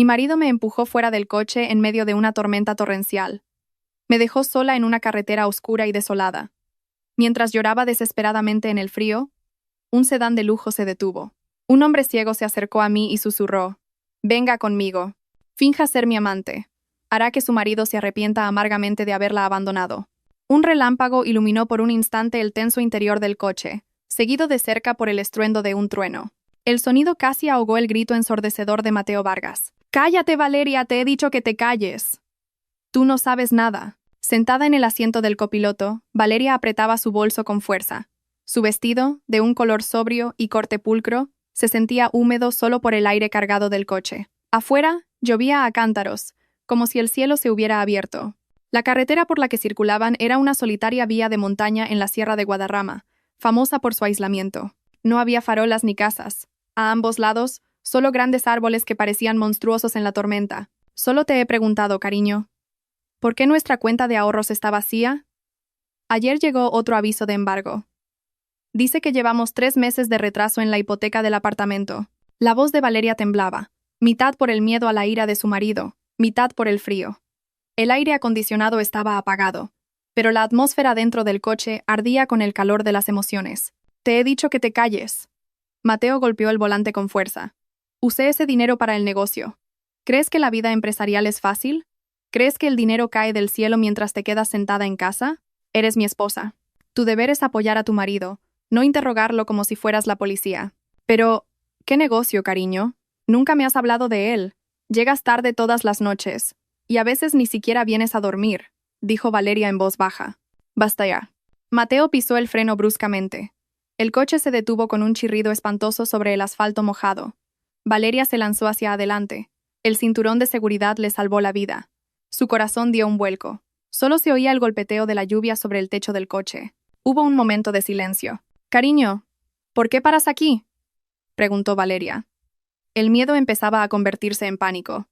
Mi marido me empujó fuera del coche en medio de una tormenta torrencial. Me dejó sola en una carretera oscura y desolada. Mientras lloraba desesperadamente en el frío, un sedán de lujo se detuvo. Un hombre ciego se acercó a mí y susurró: «Venga conmigo. Finja ser mi amante. Hará que su marido se arrepienta amargamente de haberla abandonado». Un relámpago iluminó por un instante el tenso interior del coche, seguido de cerca por el estruendo de un trueno. El sonido casi ahogó el grito ensordecedor de Mateo Vargas. «¡Cállate, Valeria! ¡Te he dicho que te calles!» «Tú no sabes nada». Sentada en el asiento del copiloto, Valeria apretaba su bolso con fuerza. Su vestido, de un color sobrio y corte pulcro, se sentía húmedo solo por el aire cargado del coche. Afuera, llovía a cántaros, como si el cielo se hubiera abierto. La carretera por la que circulaban era una solitaria vía de montaña en la Sierra de Guadarrama, famosa por su aislamiento. No había farolas ni casas. A ambos lados, solo grandes árboles que parecían monstruosos en la tormenta. «Solo te he preguntado, cariño, ¿por qué nuestra cuenta de ahorros está vacía?» Ayer llegó otro aviso de embargo. Dice que llevamos 3 meses de retraso en la hipoteca del apartamento. La voz de Valeria temblaba, mitad por el miedo a la ira de su marido, mitad por el frío. El aire acondicionado estaba apagado, pero la atmósfera dentro del coche ardía con el calor de las emociones. «Te he dicho que te calles». Mateo golpeó el volante con fuerza. «Usé ese dinero para el negocio. ¿Crees que la vida empresarial es fácil? ¿Crees que el dinero cae del cielo mientras te quedas sentada en casa? Eres mi esposa. Tu deber es apoyar a tu marido, no interrogarlo como si fueras la policía». «Pero, ¿qué negocio, cariño? Nunca me has hablado de él. Llegas tarde todas las noches. Y a veces ni siquiera vienes a dormir», dijo Valeria en voz baja. «Basta ya». Mateo pisó el freno bruscamente. El coche se detuvo con un chirrido espantoso sobre el asfalto mojado. Valeria se lanzó hacia adelante. El cinturón de seguridad le salvó la vida. Su corazón dio un vuelco. Solo se oía el golpeteo de la lluvia sobre el techo del coche. Hubo un momento de silencio. «Cariño, ¿por qué paras aquí?», preguntó Valeria. El miedo empezaba a convertirse en pánico.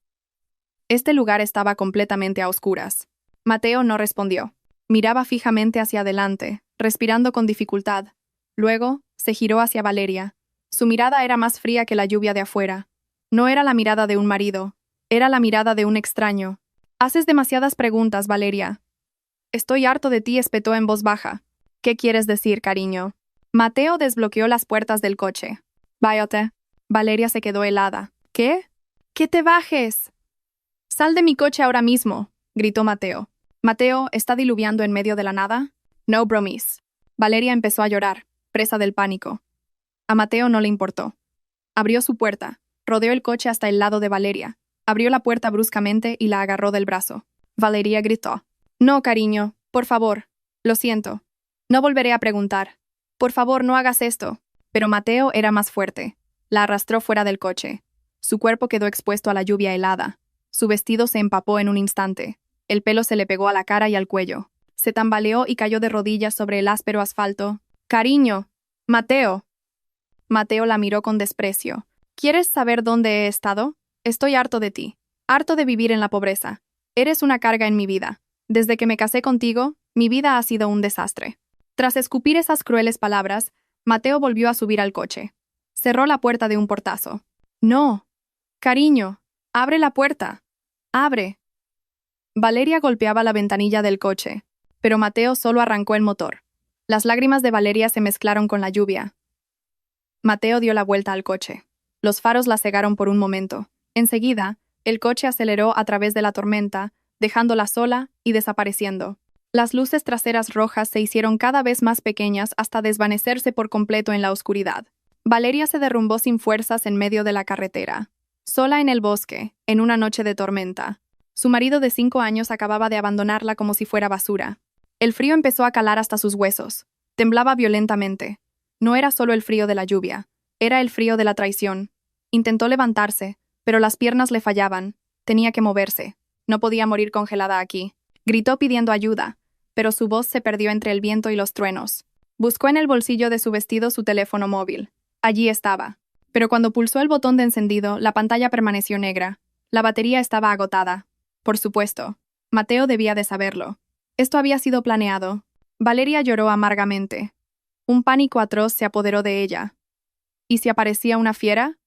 Este lugar estaba completamente a oscuras. Mateo no respondió. Miraba fijamente hacia adelante, respirando con dificultad. Luego, se giró hacia Valeria. Su mirada era más fría que la lluvia de afuera. No era la mirada de un marido, era la mirada de un extraño. «Haces demasiadas preguntas, Valeria». «Estoy harto de ti», espetó en voz baja. «¿Qué quieres decir, cariño?» Mateo desbloqueó las puertas del coche. «Váyate». Valeria se quedó helada. «¿Qué? ¡Que te bajes!» «Sal de mi coche ahora mismo», gritó Mateo. «Mateo, ¿está diluviando en medio de la nada?» «No bromis». Valeria empezó a llorar, presa del pánico. A Mateo no le importó. Abrió su puerta, rodeó el coche hasta el lado de Valeria, abrió la puerta bruscamente y la agarró del brazo. Valeria gritó: «No, cariño, por favor. Lo siento. No volveré a preguntar. Por favor, no hagas esto». Pero Mateo era más fuerte. La arrastró fuera del coche. Su cuerpo quedó expuesto a la lluvia helada. Su vestido se empapó en un instante. El pelo se le pegó a la cara y al cuello. Se tambaleó y cayó de rodillas sobre el áspero asfalto. «Cariño. Mateo». Mateo la miró con desprecio. «¿Quieres saber dónde he estado? Estoy harto de ti. Harto de vivir en la pobreza. Eres una carga en mi vida. Desde que me casé contigo, mi vida ha sido un desastre». Tras escupir esas crueles palabras, Mateo volvió a subir al coche. Cerró la puerta de un portazo. «No. Cariño, abre la puerta. Abre». Valeria golpeaba la ventanilla del coche, pero Mateo solo arrancó el motor. Las lágrimas de Valeria se mezclaron con la lluvia. Mateo dio la vuelta al coche. Los faros la cegaron por un momento. Enseguida, el coche aceleró a través de la tormenta, dejándola sola y desapareciendo. Las luces traseras rojas se hicieron cada vez más pequeñas hasta desvanecerse por completo en la oscuridad. Valeria se derrumbó sin fuerzas en medio de la carretera, sola en el bosque, en una noche de tormenta. Su marido de 5 años acababa de abandonarla como si fuera basura. El frío empezó a calar hasta sus huesos. Temblaba violentamente. No era solo el frío de la lluvia, era el frío de la traición. Intentó levantarse, pero las piernas le fallaban. Tenía que moverse. No podía morir congelada aquí. Gritó pidiendo ayuda, pero su voz se perdió entre el viento y los truenos. Buscó en el bolsillo de su vestido su teléfono móvil. Allí estaba. Pero cuando pulsó el botón de encendido, la pantalla permaneció negra. La batería estaba agotada. Por supuesto. Mateo debía de saberlo. Esto había sido planeado. Valeria lloró amargamente. Un pánico atroz se apoderó de ella. ¿Y si aparecía una fiera?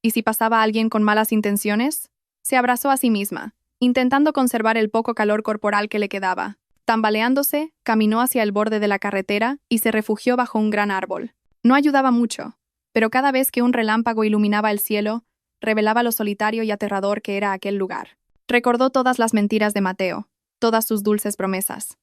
¿Y si pasaba alguien con malas intenciones? Se abrazó a sí misma, intentando conservar el poco calor corporal que le quedaba. Tambaleándose, caminó hacia el borde de la carretera y se refugió bajo un gran árbol. No ayudaba mucho, pero cada vez que un relámpago iluminaba el cielo, revelaba lo solitario y aterrador que era aquel lugar. Recordó todas las mentiras de Mateo, todas sus dulces promesas.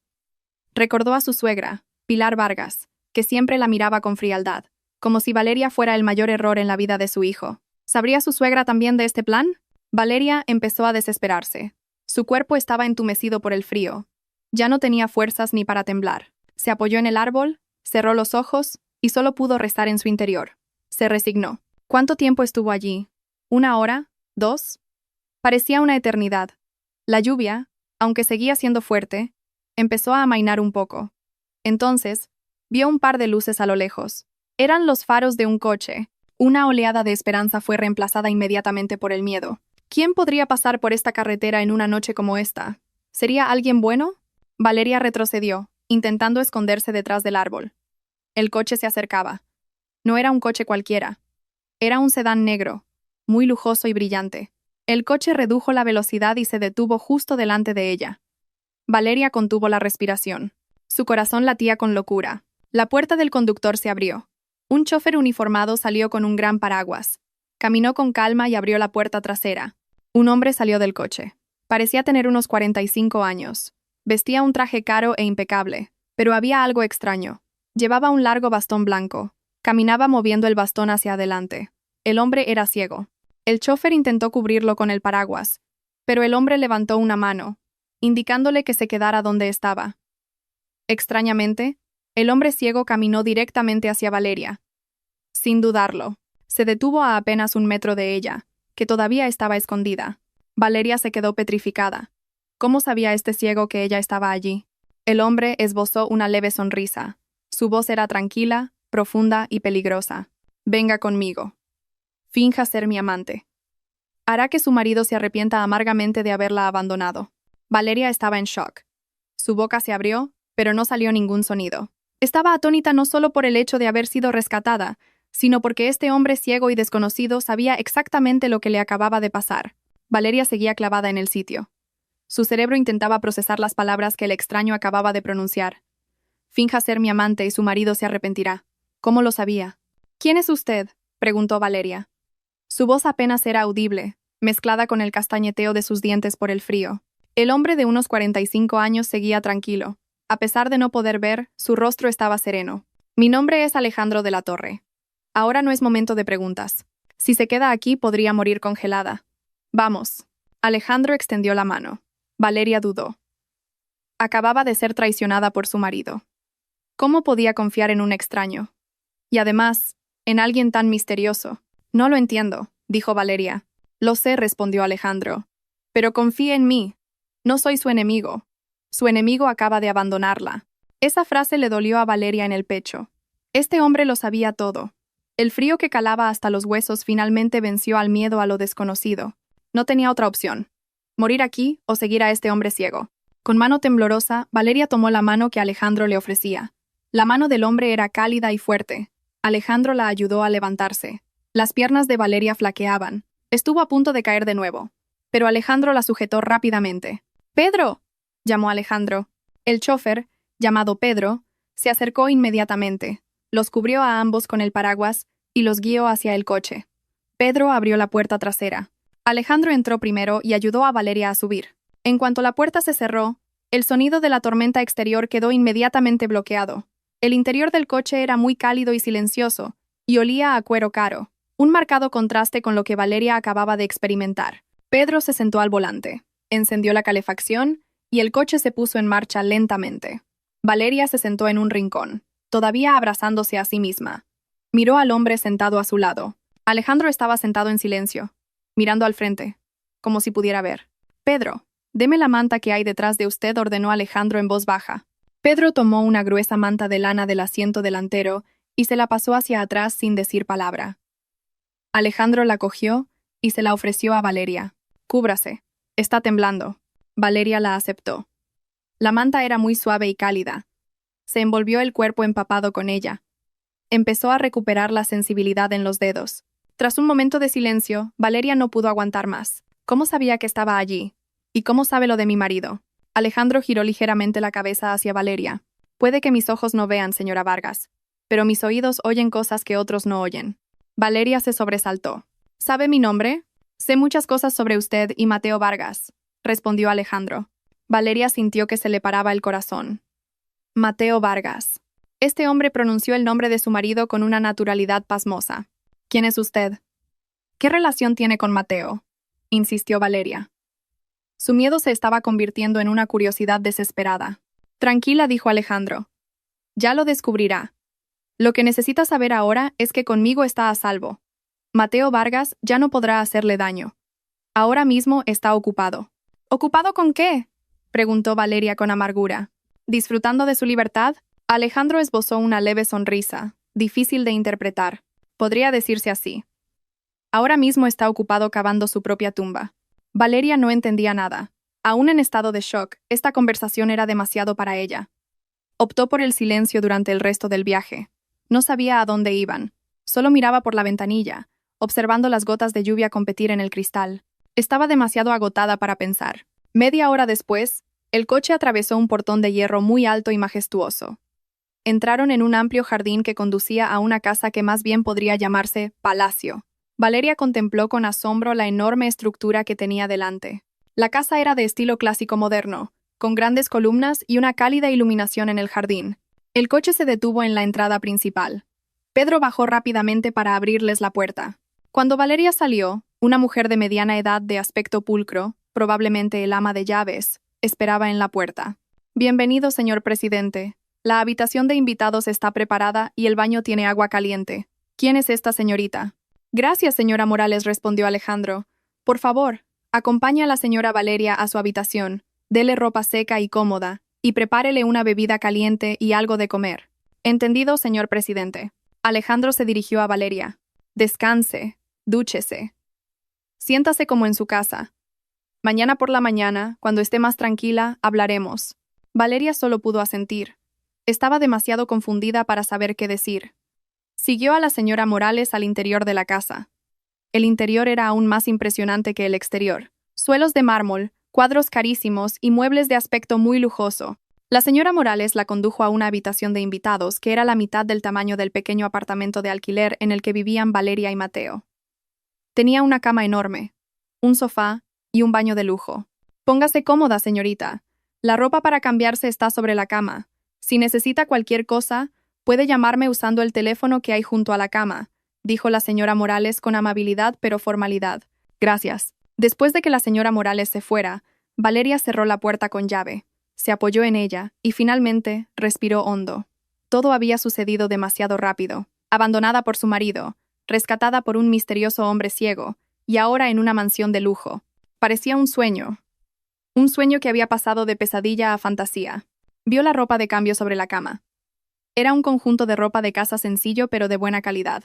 Recordó a su suegra, Pilar Vargas, que siempre la miraba con frialdad, como si Valeria fuera el mayor error en la vida de su hijo. ¿Sabría su suegra también de este plan? Valeria empezó a desesperarse. Su cuerpo estaba entumecido por el frío. Ya no tenía fuerzas ni para temblar. Se apoyó en el árbol, cerró los ojos y solo pudo rezar en su interior. Se resignó. ¿Cuánto tiempo estuvo allí? ¿1 hora? ¿2? Parecía una eternidad. La lluvia, aunque seguía siendo fuerte, empezó a amainar un poco. Entonces, vio un par de luces a lo lejos. Eran los faros de un coche. Una oleada de esperanza fue reemplazada inmediatamente por el miedo. ¿Quién podría pasar por esta carretera en una noche como esta? ¿Sería alguien bueno? Valeria retrocedió, intentando esconderse detrás del árbol. El coche se acercaba. No era un coche cualquiera. Era un sedán negro, muy lujoso y brillante. El coche redujo la velocidad y se detuvo justo delante de ella. Valeria contuvo la respiración. Su corazón latía con locura. La puerta del conductor se abrió. Un chofer uniformado salió con un gran paraguas. Caminó con calma y abrió la puerta trasera. Un hombre salió del coche. Parecía tener unos 45 años. Vestía un traje caro e impecable, pero había algo extraño. Llevaba un largo bastón blanco. Caminaba moviendo el bastón hacia adelante. El hombre era ciego. El chofer intentó cubrirlo con el paraguas, pero el hombre levantó una mano, indicándole que se quedara donde estaba. Extrañamente, el hombre ciego caminó directamente hacia Valeria. Sin dudarlo, se detuvo a apenas 1 metro de ella, que todavía estaba escondida. Valeria se quedó petrificada. ¿Cómo sabía este ciego que ella estaba allí? El hombre esbozó una leve sonrisa. Su voz era tranquila, profunda y peligrosa. Venga conmigo. Finja ser mi amante. Hará que su marido se arrepienta amargamente de haberla abandonado. Valeria estaba en shock. Su boca se abrió, pero no salió ningún sonido. Estaba atónita no solo por el hecho de haber sido rescatada, sino porque este hombre ciego y desconocido sabía exactamente lo que le acababa de pasar. Valeria seguía clavada en el sitio. Su cerebro intentaba procesar las palabras que el extraño acababa de pronunciar. Finja ser mi amante y su marido se arrepentirá. ¿Cómo lo sabía? ¿Quién es usted?, preguntó Valeria. Su voz apenas era audible, mezclada con el castañeteo de sus dientes por el frío. El hombre de unos 45 años seguía tranquilo. A pesar de no poder ver, su rostro estaba sereno. Mi nombre es Alejandro de la Torre. Ahora no es momento de preguntas. Si se queda aquí, podría morir congelada. Vamos. Alejandro extendió la mano. Valeria dudó. Acababa de ser traicionada por su marido. ¿Cómo podía confiar en un extraño? Y además, en alguien tan misterioso. No lo entiendo, dijo Valeria. Lo sé, respondió Alejandro. Pero confíe en mí. No soy su enemigo. Su enemigo acaba de abandonarla. Esa frase le dolió a Valeria en el pecho. Este hombre lo sabía todo. El frío que calaba hasta los huesos finalmente venció al miedo a lo desconocido. No tenía otra opción. Morir aquí o seguir a este hombre ciego. Con mano temblorosa, Valeria tomó la mano que Alejandro le ofrecía. La mano del hombre era cálida y fuerte. Alejandro la ayudó a levantarse. Las piernas de Valeria flaqueaban. Estuvo a punto de caer de nuevo. Pero Alejandro la sujetó rápidamente. ¡Pedro!, llamó Alejandro. El chofer, llamado Pedro, se acercó inmediatamente. Los cubrió a ambos con el paraguas y los guió hacia el coche. Pedro abrió la puerta trasera. Alejandro entró primero y ayudó a Valeria a subir. En cuanto la puerta se cerró, el sonido de la tormenta exterior quedó inmediatamente bloqueado. El interior del coche era muy cálido y silencioso, y olía a cuero caro, un marcado contraste con lo que Valeria acababa de experimentar. Pedro se sentó al volante, encendió la calefacción, y el coche se puso en marcha lentamente. Valeria se sentó en un rincón, todavía abrazándose a sí misma. Miró al hombre sentado a su lado. Alejandro estaba sentado en silencio, mirando al frente, como si pudiera ver. «Pedro, deme la manta que hay detrás de usted», ordenó Alejandro en voz baja. Pedro tomó una gruesa manta de lana del asiento delantero y se la pasó hacia atrás sin decir palabra. Alejandro la cogió y se la ofreció a Valeria. «Cúbrase. Está temblando». Valeria la aceptó. La manta era muy suave y cálida. Se envolvió el cuerpo empapado con ella. Empezó a recuperar la sensibilidad en los dedos. Tras un momento de silencio, Valeria no pudo aguantar más. ¿Cómo sabía que estaba allí? ¿Y cómo sabe lo de mi marido? Alejandro giró ligeramente la cabeza hacia Valeria. Puede que mis ojos no vean, señora Vargas, pero mis oídos oyen cosas que otros no oyen. Valeria se sobresaltó. ¿Sabe mi nombre? Sé muchas cosas sobre usted y Mateo Vargas, respondió Alejandro. Valeria sintió que se le paraba el corazón. Mateo Vargas. Este hombre pronunció el nombre de su marido con una naturalidad pasmosa. ¿Quién es usted? ¿Qué relación tiene con Mateo? Insistió Valeria. Su miedo se estaba convirtiendo en una curiosidad desesperada. Tranquila, dijo Alejandro. Ya lo descubrirá. Lo que necesita saber ahora es que conmigo está a salvo. Mateo Vargas ya no podrá hacerle daño. Ahora mismo está ocupado. ¿Ocupado con qué? Preguntó Valeria con amargura. ¿Disfrutando de su libertad? Alejandro esbozó una leve sonrisa, difícil de interpretar. Podría decirse así. Ahora mismo está ocupado cavando su propia tumba. Valeria no entendía nada. Aún en estado de shock, esta conversación era demasiado para ella. Optó por el silencio durante el resto del viaje. No sabía a dónde iban. Solo miraba por la ventanilla, observando las gotas de lluvia competir en el cristal. Estaba demasiado agotada para pensar. Media hora después, el coche atravesó un portón de hierro muy alto y majestuoso. Entraron en un amplio jardín que conducía a una casa que más bien podría llamarse palacio. Valeria contempló con asombro la enorme estructura que tenía delante. La casa era de estilo clásico moderno, con grandes columnas y una cálida iluminación en el jardín. El coche se detuvo en la entrada principal. Pedro bajó rápidamente para abrirles la puerta. Cuando Valeria salió, una mujer de mediana edad de aspecto pulcro, probablemente el ama de llaves, esperaba en la puerta. Bienvenido, señor presidente. La habitación de invitados está preparada y el baño tiene agua caliente. ¿Quién es esta señorita? Gracias, señora Morales, respondió Alejandro. Por favor, acompañe a la señora Valeria a su habitación, dele ropa seca y cómoda, y prepárele una bebida caliente y algo de comer. Entendido, señor presidente. Alejandro se dirigió a Valeria. Descanse, dúchese. Siéntase como en su casa. Mañana por la mañana, cuando esté más tranquila, hablaremos. Valeria solo pudo asentir. Estaba demasiado confundida para saber qué decir. Siguió a la señora Morales al interior de la casa. El interior era aún más impresionante que el exterior. Suelos de mármol, cuadros carísimos y muebles de aspecto muy lujoso. La señora Morales la condujo a una habitación de invitados que era la mitad del tamaño del pequeño apartamento de alquiler en el que vivían Valeria y Mateo. Tenía una cama enorme, un sofá y un baño de lujo. Póngase cómoda, señorita. La ropa para cambiarse está sobre la cama. Si necesita cualquier cosa, puede llamarme usando el teléfono que hay junto a la cama, dijo la señora Morales con amabilidad pero formalidad. Gracias. Después de que la señora Morales se fuera, Valeria cerró la puerta con llave, se apoyó en ella y finalmente respiró hondo. Todo había sucedido demasiado rápido. Abandonada por su marido, rescatada por un misterioso hombre ciego, y ahora en una mansión de lujo. Parecía un sueño. Un sueño que había pasado de pesadilla a fantasía. Vio la ropa de cambio sobre la cama. Era un conjunto de ropa de casa sencillo pero de buena calidad.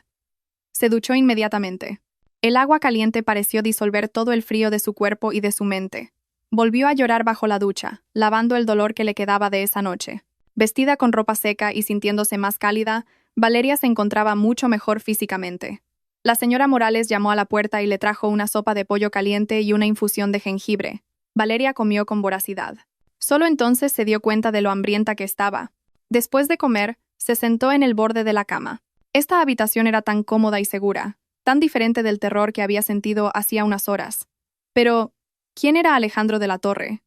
Se duchó inmediatamente. El agua caliente pareció disolver todo el frío de su cuerpo y de su mente. Volvió a llorar bajo la ducha, lavando el dolor que le quedaba de esa noche. Vestida con ropa seca y sintiéndose más cálida, Valeria se encontraba mucho mejor físicamente. La señora Morales llamó a la puerta y le trajo una sopa de pollo caliente y una infusión de jengibre. Valeria comió con voracidad. Solo entonces se dio cuenta de lo hambrienta que estaba. Después de comer, se sentó en el borde de la cama. Esta habitación era tan cómoda y segura, tan diferente del terror que había sentido hacía unas horas. Pero, ¿quién era Alejandro de la Torre?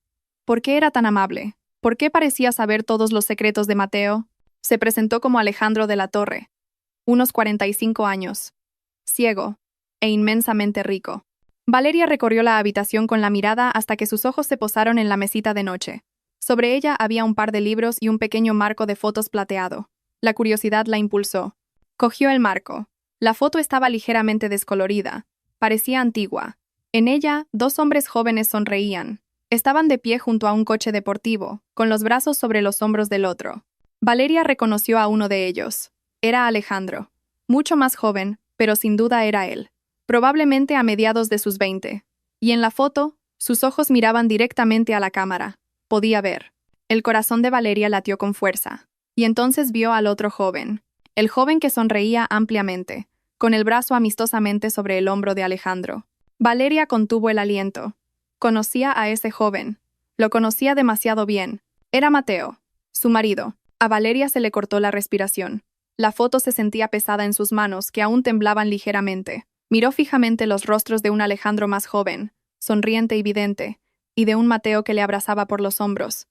¿Por qué era tan amable? ¿Por qué parecía saber todos los secretos de Mateo? Se presentó como Alejandro de la Torre, unos 45 años, ciego e inmensamente rico. Valeria recorrió la habitación con la mirada hasta que sus ojos se posaron en la mesita de noche. Sobre ella había un par de libros y un pequeño marco de fotos plateado. La curiosidad la impulsó. Cogió el marco. La foto estaba ligeramente descolorida. Parecía antigua. En ella, dos hombres jóvenes sonreían. Estaban de pie junto a un coche deportivo, con los brazos sobre los hombros del otro. Valeria reconoció a uno de ellos. Era Alejandro. Mucho más joven, pero sin duda era él. Probablemente a mediados de sus 20. Y en la foto, sus ojos miraban directamente a la cámara. Podía ver. El corazón de Valeria latió con fuerza. Y entonces vio al otro joven. El joven que sonreía ampliamente, con el brazo amistosamente sobre el hombro de Alejandro. Valeria contuvo el aliento. Conocía a ese joven. Lo conocía demasiado bien. Era Mateo, su marido. A Valeria se le cortó la respiración. La foto se sentía pesada en sus manos, que aún temblaban ligeramente. Miró fijamente los rostros de un Alejandro más joven, sonriente y vidente, y de un Mateo que le abrazaba por los hombros.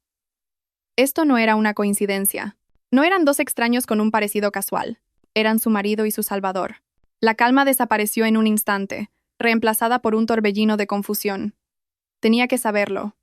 Esto no era una coincidencia. No eran dos extraños con un parecido casual. Eran su marido y su salvador. La calma desapareció en un instante, reemplazada por un torbellino de confusión. Tenía que saberlo.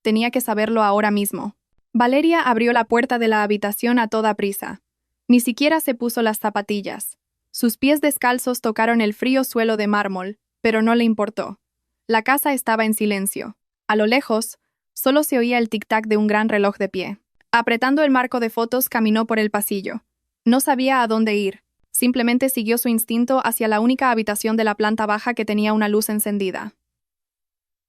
Tenía que saberlo ahora mismo. Valeria abrió la puerta de la habitación a toda prisa. Ni siquiera se puso las zapatillas. Sus pies descalzos tocaron el frío suelo de mármol, pero no le importó. La casa estaba en silencio. A lo lejos, solo se oía el tic-tac de un gran reloj de pie. Apretando el marco de fotos, caminó por el pasillo. No sabía a dónde ir. Simplemente siguió su instinto hacia la única habitación de la planta baja que tenía una luz encendida.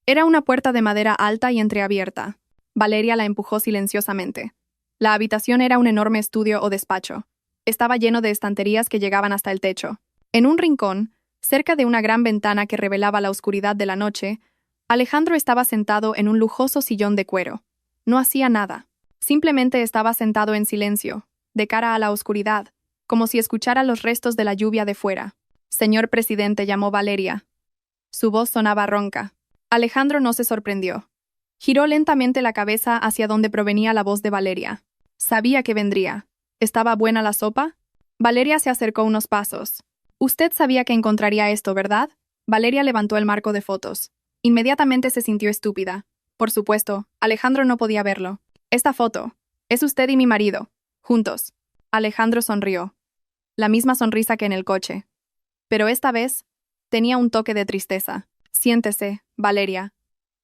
Era una puerta de madera alta y entreabierta. Valeria la empujó silenciosamente. La habitación era un enorme estudio o despacho. Estaba lleno de estanterías que llegaban hasta el techo. En un rincón, cerca de una gran ventana que revelaba la oscuridad de la noche, Alejandro estaba sentado en un lujoso sillón de cuero. No hacía nada. Simplemente estaba sentado en silencio, de cara a la oscuridad, como si escuchara los restos de la lluvia de fuera. «Señor presidente», llamó Valeria. Su voz sonaba ronca. Alejandro no se sorprendió. Giró lentamente la cabeza hacia donde provenía la voz de Valeria. Sabía que vendría. ¿Estaba buena la sopa? Valeria se acercó unos pasos. «Usted sabía que encontraría esto, ¿verdad?» Valeria levantó el marco de fotos. Inmediatamente se sintió estúpida. Por supuesto, Alejandro no podía verlo. «Esta foto. Es usted y mi marido. Juntos». Alejandro sonrió. La misma sonrisa que en el coche. Pero esta vez, tenía un toque de tristeza. «Siéntese, Valeria.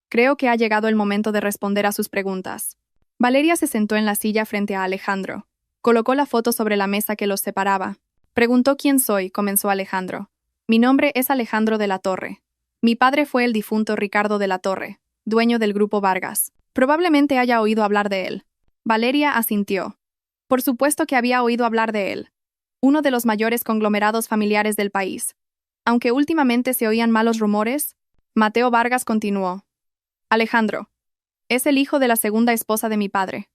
Creo que ha llegado el momento de responder a sus preguntas». Valeria se sentó en la silla frente a Alejandro. Colocó la foto sobre la mesa que los separaba. «Preguntó quién soy», comenzó Alejandro. «Mi nombre es Alejandro de la Torre. Mi padre fue el difunto Ricardo de la Torre, dueño del Grupo Vargas. Probablemente haya oído hablar de él». Valeria asintió. Por supuesto que había oído hablar de él. Uno de los mayores conglomerados familiares del país. Aunque últimamente se oían malos rumores, Mateo Vargas continuó. «Alejandro. Es el hijo de la segunda esposa de mi padre.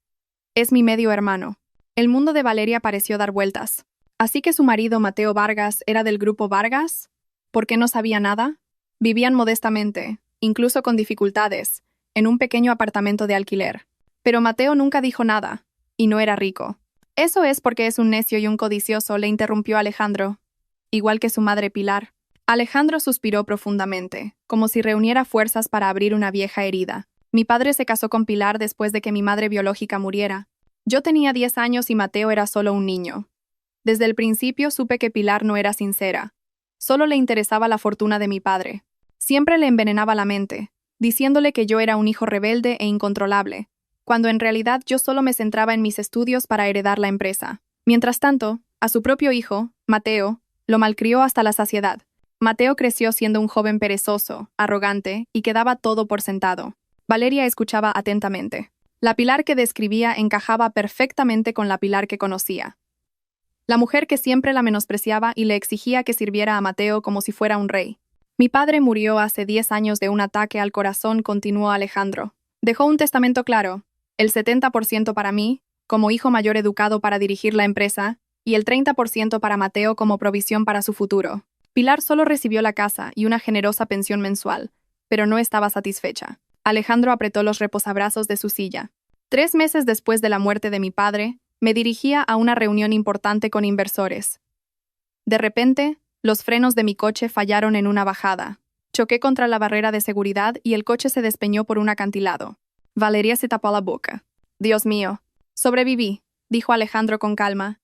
Es mi medio hermano». El mundo de Valeria pareció dar vueltas. ¿Así que su marido Mateo Vargas era del Grupo Vargas? ¿Por qué no sabía nada? Vivían modestamente, incluso con dificultades, en un pequeño apartamento de alquiler. Pero Mateo nunca dijo nada, y no era rico. «Eso es porque es un necio y un codicioso», le interrumpió Alejandro. «Igual que su madre Pilar». Alejandro suspiró profundamente, como si reuniera fuerzas para abrir una vieja herida. «Mi padre se casó con Pilar después de que mi madre biológica muriera. Yo tenía 10 años y Mateo era solo un niño. Desde el principio supe que Pilar no era sincera. Solo le interesaba la fortuna de mi padre. Siempre le envenenaba la mente, diciéndole que yo era un hijo rebelde e incontrolable, cuando en realidad yo solo me centraba en mis estudios para heredar la empresa. Mientras tanto, a su propio hijo, Mateo, lo malcrió hasta la saciedad. Mateo creció siendo un joven perezoso, arrogante, y que daba todo por sentado». Valeria escuchaba atentamente. La Pilar que describía encajaba perfectamente con la Pilar que conocía. La mujer que siempre la menospreciaba y le exigía que sirviera a Mateo como si fuera un rey. «Mi padre murió hace 10 años de un ataque al corazón», continuó Alejandro. «Dejó un testamento claro, el 70% para mí, como hijo mayor educado para dirigir la empresa, y el 30% para Mateo como provisión para su futuro». Pilar solo recibió la casa y una generosa pensión mensual, pero no estaba satisfecha. Alejandro apretó los reposabrazos de su silla. «3 meses después de la muerte de mi padre, me dirigía a una reunión importante con inversores. De repente, los frenos de mi coche fallaron en una bajada. Choqué contra la barrera de seguridad y el coche se despeñó por un acantilado». Valeria se tapó la boca. «Dios mío. Sobreviví», dijo Alejandro con calma.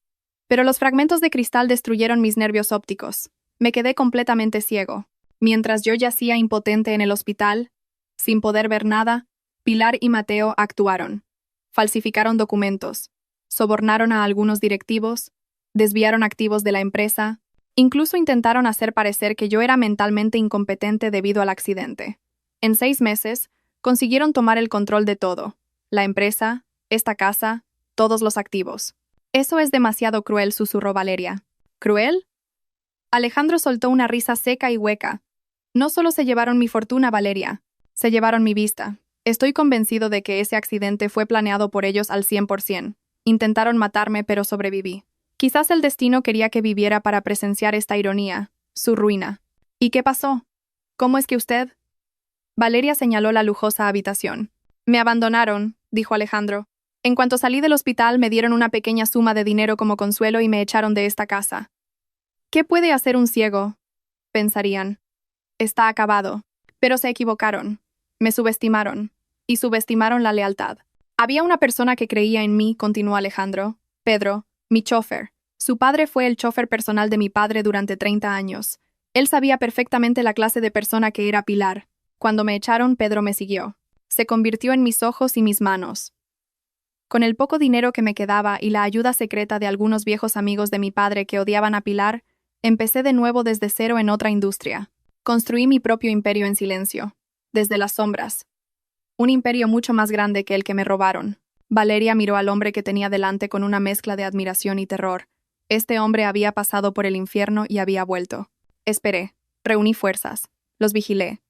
«Pero los fragmentos de cristal destruyeron mis nervios ópticos. Me quedé completamente ciego. Mientras yo yacía impotente en el hospital, sin poder ver nada, Pilar y Mateo actuaron. Falsificaron documentos, sobornaron a algunos directivos, desviaron activos de la empresa, incluso intentaron hacer parecer que yo era mentalmente incompetente debido al accidente. En 6 meses, consiguieron tomar el control de todo: la empresa, esta casa, todos los activos». «Eso es demasiado cruel», susurró Valeria. «¿Cruel?» Alejandro soltó una risa seca y hueca. No solo se llevaron mi fortuna, Valeria, se llevaron mi vista. Estoy convencido de que ese accidente fue planeado por ellos al 100%. Intentaron matarme, pero sobreviví. Quizás el destino quería que viviera para presenciar esta ironía, su ruina. ¿Y qué pasó? ¿Cómo es que usted? Valeria señaló la lujosa habitación. Me abandonaron, dijo Alejandro. En cuanto salí del hospital me dieron una pequeña suma de dinero como consuelo y me echaron de esta casa. ¿Qué puede hacer un ciego? Pensarían. Está acabado. Pero se equivocaron. Me subestimaron. Y subestimaron la lealtad. Había una persona que creía en mí, continuó Alejandro. Pedro, mi chofer. Su padre fue el chofer personal de mi padre durante 30 años. Él sabía perfectamente la clase de persona que era Pilar. Cuando me echaron, Pedro me siguió. Se convirtió en mis ojos y mis manos. Con el poco dinero que me quedaba y la ayuda secreta de algunos viejos amigos de mi padre que odiaban a Pilar, empecé de nuevo desde cero en otra industria. Construí mi propio imperio en silencio, desde las sombras. Un imperio mucho más grande que el que me robaron. Valeria miró al hombre que tenía delante con una mezcla de admiración y terror. Este hombre había pasado por el infierno y había vuelto. Esperé, reuní fuerzas, los vigilé.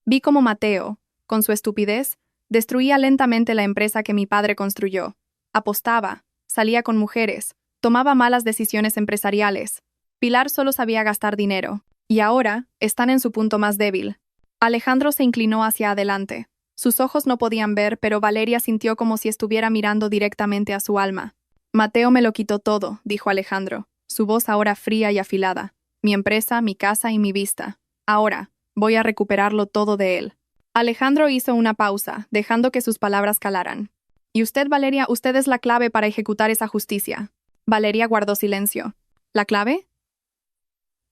Vi cómo Mateo, con su estupidez, destruía lentamente la empresa que mi padre construyó. Apostaba, salía con mujeres, tomaba malas decisiones empresariales. Pilar solo sabía gastar dinero. Y ahora, están en su punto más débil. Alejandro se inclinó hacia adelante. Sus ojos no podían ver, pero Valeria sintió como si estuviera mirando directamente a su alma. Mateo me lo quitó todo, dijo Alejandro, su voz ahora fría y afilada. Mi empresa, mi casa y mi vista. Ahora, voy a recuperarlo todo de él. Alejandro hizo una pausa, dejando que sus palabras calaran. Y usted, Valeria, usted es la clave para ejecutar esa justicia. Valeria guardó silencio. ¿La clave?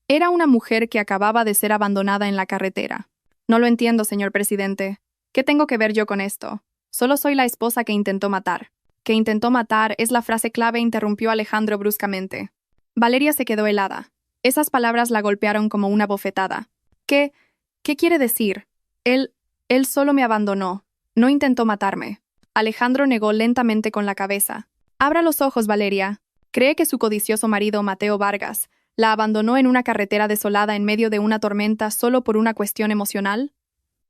Era una mujer que acababa de ser abandonada en la carretera. No lo entiendo, señor presidente. ¿Qué tengo que ver yo con esto? Solo soy la esposa que intentó matar. Que intentó matar es la frase clave, interrumpió Alejandro bruscamente. Valeria se quedó helada. Esas palabras la golpearon como una bofetada. ¿Qué quiere decir? Él solo me abandonó. No intentó matarme. Alejandro negó lentamente con la cabeza. Abra los ojos, Valeria. ¿Cree que su codicioso marido, Mateo Vargas, la abandonó en una carretera desolada en medio de una tormenta solo por una cuestión emocional?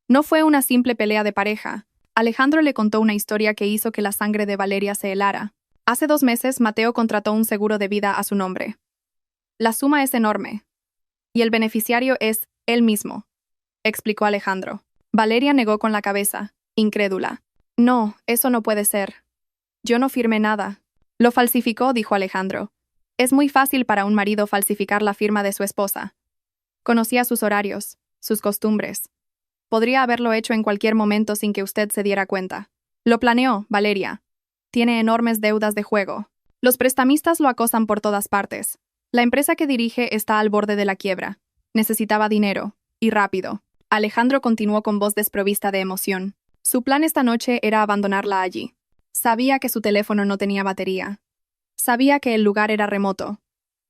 No fue una simple pelea de pareja. Alejandro le contó una historia que hizo que la sangre de Valeria se helara. Hace 2 meses, Mateo contrató un seguro de vida a su nombre. La suma es enorme. Y el beneficiario es él mismo, explicó Alejandro. Valeria negó con la cabeza, incrédula. No, eso no puede ser. Yo no firmé nada. Lo falsificó, dijo Alejandro. Es muy fácil para un marido falsificar la firma de su esposa. Conocía sus horarios, sus costumbres. Podría haberlo hecho en cualquier momento sin que usted se diera cuenta. Lo planeó, Valeria. Tiene enormes deudas de juego. Los prestamistas lo acosan por todas partes. La empresa que dirige está al borde de la quiebra. Necesitaba dinero, y rápido. Alejandro continuó con voz desprovista de emoción. Su plan esta noche era abandonarla allí. Sabía que su teléfono no tenía batería. Sabía que el lugar era remoto.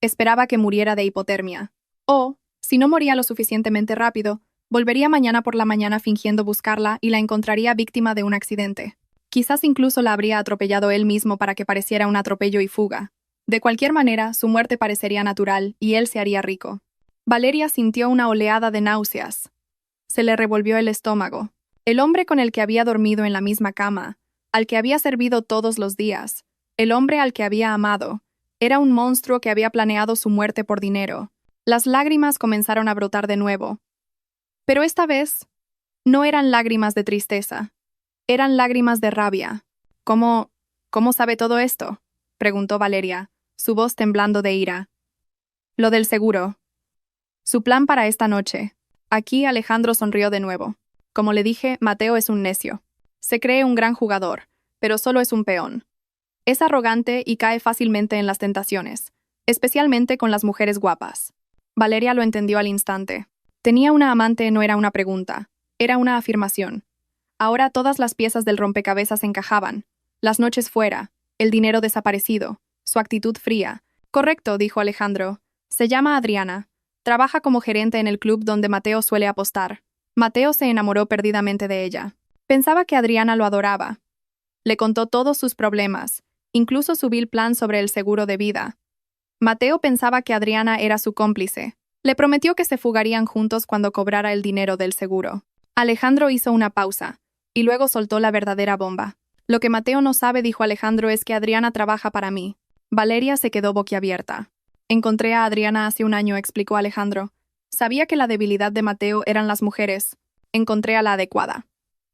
Esperaba que muriera de hipotermia. O, si no moría lo suficientemente rápido, volvería mañana por la mañana fingiendo buscarla y la encontraría víctima de un accidente. Quizás incluso la habría atropellado él mismo para que pareciera un atropello y fuga. De cualquier manera, su muerte parecería natural y él se haría rico. Valeria sintió una oleada de náuseas. Se le revolvió el estómago. El hombre con el que había dormido en la misma cama, al que había servido todos los días, el hombre al que había amado, era un monstruo que había planeado su muerte por dinero. Las lágrimas comenzaron a brotar de nuevo. Pero esta vez, no eran lágrimas de tristeza. Eran lágrimas de rabia. ¿Cómo sabe todo esto?, preguntó Valeria, su voz temblando de ira. Lo del seguro. Su plan para esta noche. Aquí Alejandro sonrió de nuevo. Como le dije, Mateo es un necio. Se cree un gran jugador, pero solo es un peón. Es arrogante y cae fácilmente en las tentaciones, especialmente con las mujeres guapas. Valeria lo entendió al instante. Tenía una amante no era una pregunta, era una afirmación. Ahora todas las piezas del rompecabezas encajaban. Las noches fuera, el dinero desaparecido, su actitud fría. Correcto, dijo Alejandro. Se llama Adriana. Trabaja como gerente en el club donde Mateo suele apostar. Mateo se enamoró perdidamente de ella. Pensaba que Adriana lo adoraba. Le contó todos sus problemas, incluso su vil plan sobre el seguro de vida. Mateo pensaba que Adriana era su cómplice. Le prometió que se fugarían juntos cuando cobrara el dinero del seguro. Alejandro hizo una pausa, y luego soltó la verdadera bomba. Lo que Mateo no sabe, dijo Alejandro, es que Adriana trabaja para mí. Valeria se quedó boquiabierta. Encontré a Adriana hace un año, explicó Alejandro. Sabía que la debilidad de Mateo eran las mujeres. Encontré a la adecuada.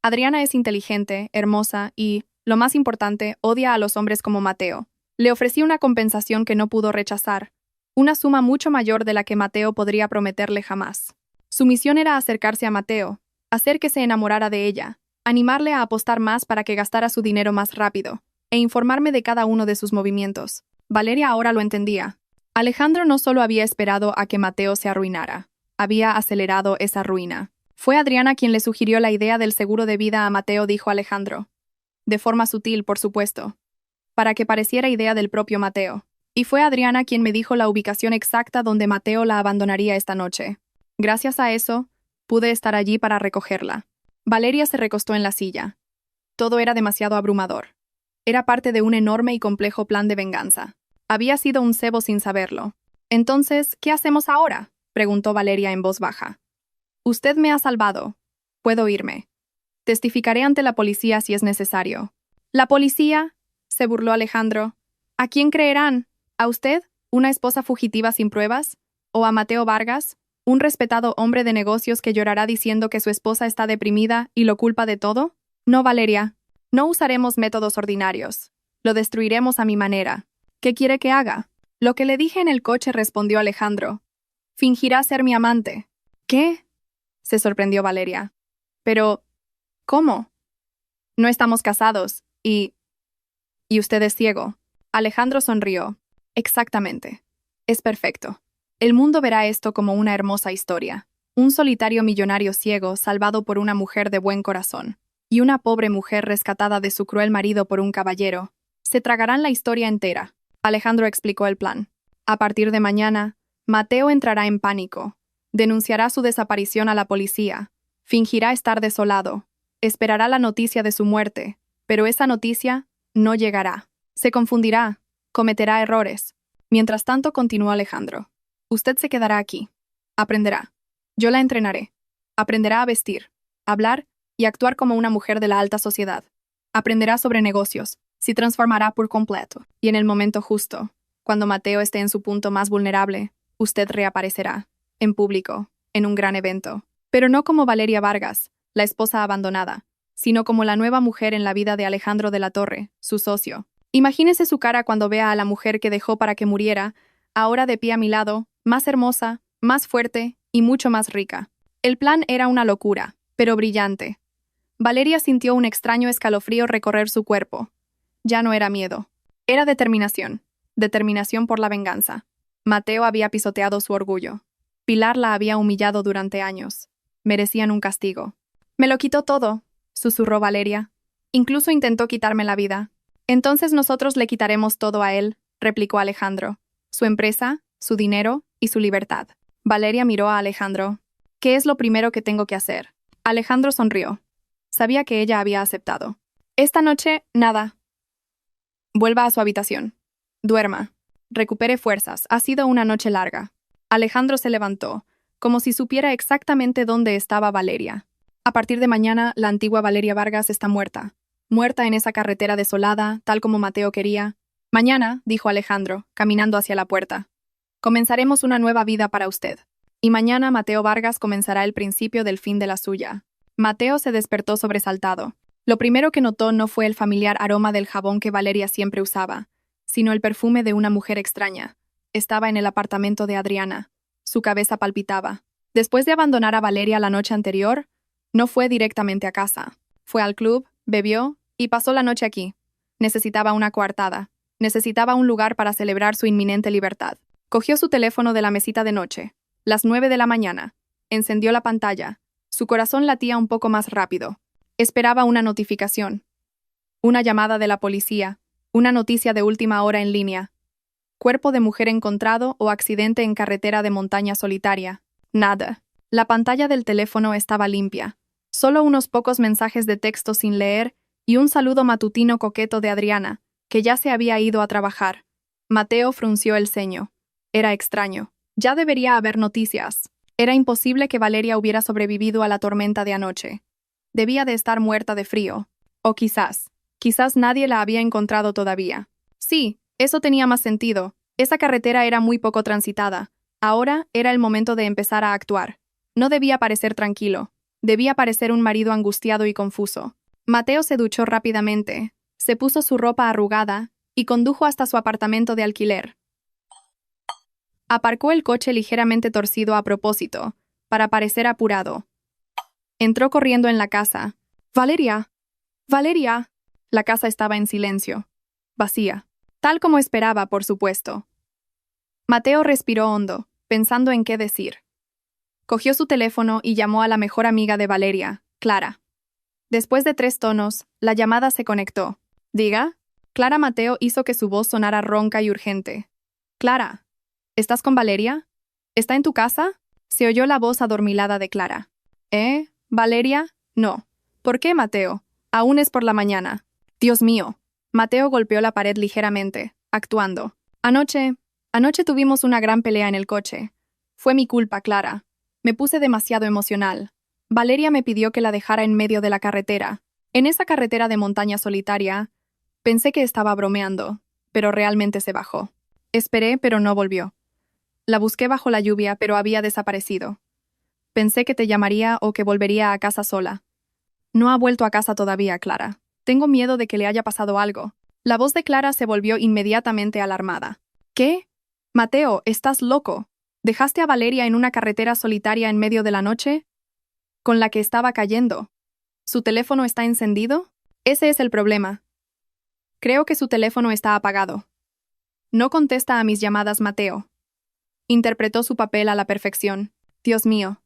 Adriana es inteligente, hermosa y, lo más importante, odia a los hombres como Mateo. Le ofrecí una compensación que no pudo rechazar, una suma mucho mayor de la que Mateo podría prometerle jamás. Su misión era acercarse a Mateo, hacer que se enamorara de ella, animarle a apostar más para que gastara su dinero más rápido, e informarme de cada uno de sus movimientos. Valeria ahora lo entendía. Alejandro no solo había esperado a que Mateo se arruinara, había acelerado esa ruina. Fue Adriana quien le sugirió la idea del seguro de vida a Mateo, dijo Alejandro. De forma sutil, por supuesto, para que pareciera idea del propio Mateo. Y fue Adriana quien me dijo la ubicación exacta donde Mateo la abandonaría esta noche. Gracias a eso, pude estar allí para recogerla. Valeria se recostó en la silla. Todo era demasiado abrumador. Era parte de un enorme y complejo plan de venganza. Había sido un cebo sin saberlo. Entonces, ¿qué hacemos ahora?, preguntó Valeria en voz baja. Usted me ha salvado. Puedo irme. Testificaré ante la policía si es necesario. ¿La policía?, se burló Alejandro. ¿A quién creerán? ¿A usted, una esposa fugitiva sin pruebas? ¿O a Mateo Vargas, un respetado hombre de negocios que llorará diciendo que su esposa está deprimida y lo culpa de todo? No, Valeria. No usaremos métodos ordinarios. Lo destruiremos a mi manera. ¿Qué quiere que haga? Lo que le dije en el coche, respondió Alejandro. Fingirá ser mi amante. ¿Qué?, se sorprendió Valeria. Pero, ¿cómo? No estamos casados, y usted es ciego. Alejandro sonrió. Exactamente. Es perfecto. El mundo verá esto como una hermosa historia. Un solitario millonario ciego salvado por una mujer de buen corazón, y una pobre mujer rescatada de su cruel marido por un caballero. Se tragarán la historia entera. Alejandro explicó el plan. A partir de mañana, Mateo entrará en pánico. Denunciará su desaparición a la policía. Fingirá estar desolado. Esperará la noticia de su muerte, pero esa noticia no llegará. Se confundirá. Cometerá errores. Mientras tanto, continuó Alejandro. Usted se quedará aquí. Aprenderá. Yo la entrenaré. Aprenderá a vestir, hablar y actuar como una mujer de la alta sociedad. Aprenderá sobre negocios. Se transformará por completo. Y en el momento justo, cuando Mateo esté en su punto más vulnerable, usted reaparecerá. En público, en un gran evento. Pero no como Valeria Vargas, la esposa abandonada, sino como la nueva mujer en la vida de Alejandro de la Torre, su socio. Imagínese su cara cuando vea a la mujer que dejó para que muriera, ahora de pie a mi lado, más hermosa, más fuerte y mucho más rica. El plan era una locura, pero brillante. Valeria sintió un extraño escalofrío recorrer su cuerpo. Ya no era miedo. Era determinación. Determinación por la venganza. Mateo había pisoteado su orgullo. Pilar la había humillado durante años. Merecían un castigo. Me lo quitó todo, susurró Valeria. Incluso intentó quitarme la vida. Entonces nosotros le quitaremos todo a él, replicó Alejandro. Su empresa, su dinero y su libertad. Valeria miró a Alejandro. ¿Qué es lo primero que tengo que hacer? Alejandro sonrió. Sabía que ella había aceptado. Esta noche, nada. Vuelva a su habitación. Duerma. Recupere fuerzas. Ha sido una noche larga. Alejandro se levantó, como si supiera exactamente dónde estaba Valeria. A partir de mañana, la antigua Valeria Vargas está muerta. Muerta en esa carretera desolada, tal como Mateo quería. Mañana, dijo Alejandro, caminando hacia la puerta, comenzaremos una nueva vida para usted. Y mañana Mateo Vargas comenzará el principio del fin de la suya. Mateo se despertó sobresaltado. Lo primero que notó no fue el familiar aroma del jabón que Valeria siempre usaba, sino el perfume de una mujer extraña. Estaba en el apartamento de Adriana. Su cabeza palpitaba. Después de abandonar a Valeria la noche anterior, no fue directamente a casa. Fue al club, bebió y pasó la noche aquí. Necesitaba una coartada. Necesitaba un lugar para celebrar su inminente libertad. Cogió su teléfono de la mesita de noche. Las 9 de la mañana. Encendió la pantalla. Su corazón latía un poco más rápido. Esperaba una notificación. Una llamada de la policía. Una noticia de última hora en línea. Cuerpo de mujer encontrado o accidente en carretera de montaña solitaria. Nada. La pantalla del teléfono estaba limpia. Solo unos pocos mensajes de texto sin leer y un saludo matutino coqueto de Adriana, que ya se había ido a trabajar. Mateo frunció el ceño. Era extraño. Ya debería haber noticias. Era imposible que Valeria hubiera sobrevivido a la tormenta de anoche. Debía de estar muerta de frío. O quizás nadie la había encontrado todavía. Sí, eso tenía más sentido. Esa carretera era muy poco transitada. Ahora era el momento de empezar a actuar. No debía parecer tranquilo. Debía parecer un marido angustiado y confuso. Mateo se duchó rápidamente, se puso su ropa arrugada y condujo hasta su apartamento de alquiler. Aparcó el coche ligeramente torcido a propósito, para parecer apurado. Entró corriendo en la casa. ¡Valeria! ¡Valeria! La casa estaba en silencio. Vacía. Tal como esperaba, por supuesto. Mateo respiró hondo, pensando en qué decir. Cogió su teléfono y llamó a la mejor amiga de Valeria, Clara. Después de 3 tonos, la llamada se conectó. ¿Diga? Clara. Mateo hizo que su voz sonara ronca y urgente. Clara, ¿estás con Valeria? ¿Está en tu casa? Se oyó la voz adormilada de Clara. ¿Valeria? No. ¿Por qué, Mateo? Aún es por la mañana. Dios mío. Mateo golpeó la pared ligeramente, actuando. Anoche tuvimos una gran pelea en el coche. Fue mi culpa, Clara. Me puse demasiado emocional. Valeria me pidió que la dejara en medio de la carretera. En esa carretera de montaña solitaria, pensé que estaba bromeando, pero realmente se bajó. Esperé, pero no volvió. La busqué bajo la lluvia, pero había desaparecido. Pensé que te llamaría o que volvería a casa sola. No ha vuelto a casa todavía, Clara. Tengo miedo de que le haya pasado algo. La voz de Clara se volvió inmediatamente alarmada. ¿Qué? Mateo, estás loco. ¿Dejaste a Valeria en una carretera solitaria en medio de la noche? Con la que estaba cayendo. ¿Su teléfono está encendido? Ese es el problema. Creo que su teléfono está apagado. No contesta a mis llamadas, Mateo. Interpretó su papel a la perfección. Dios mío.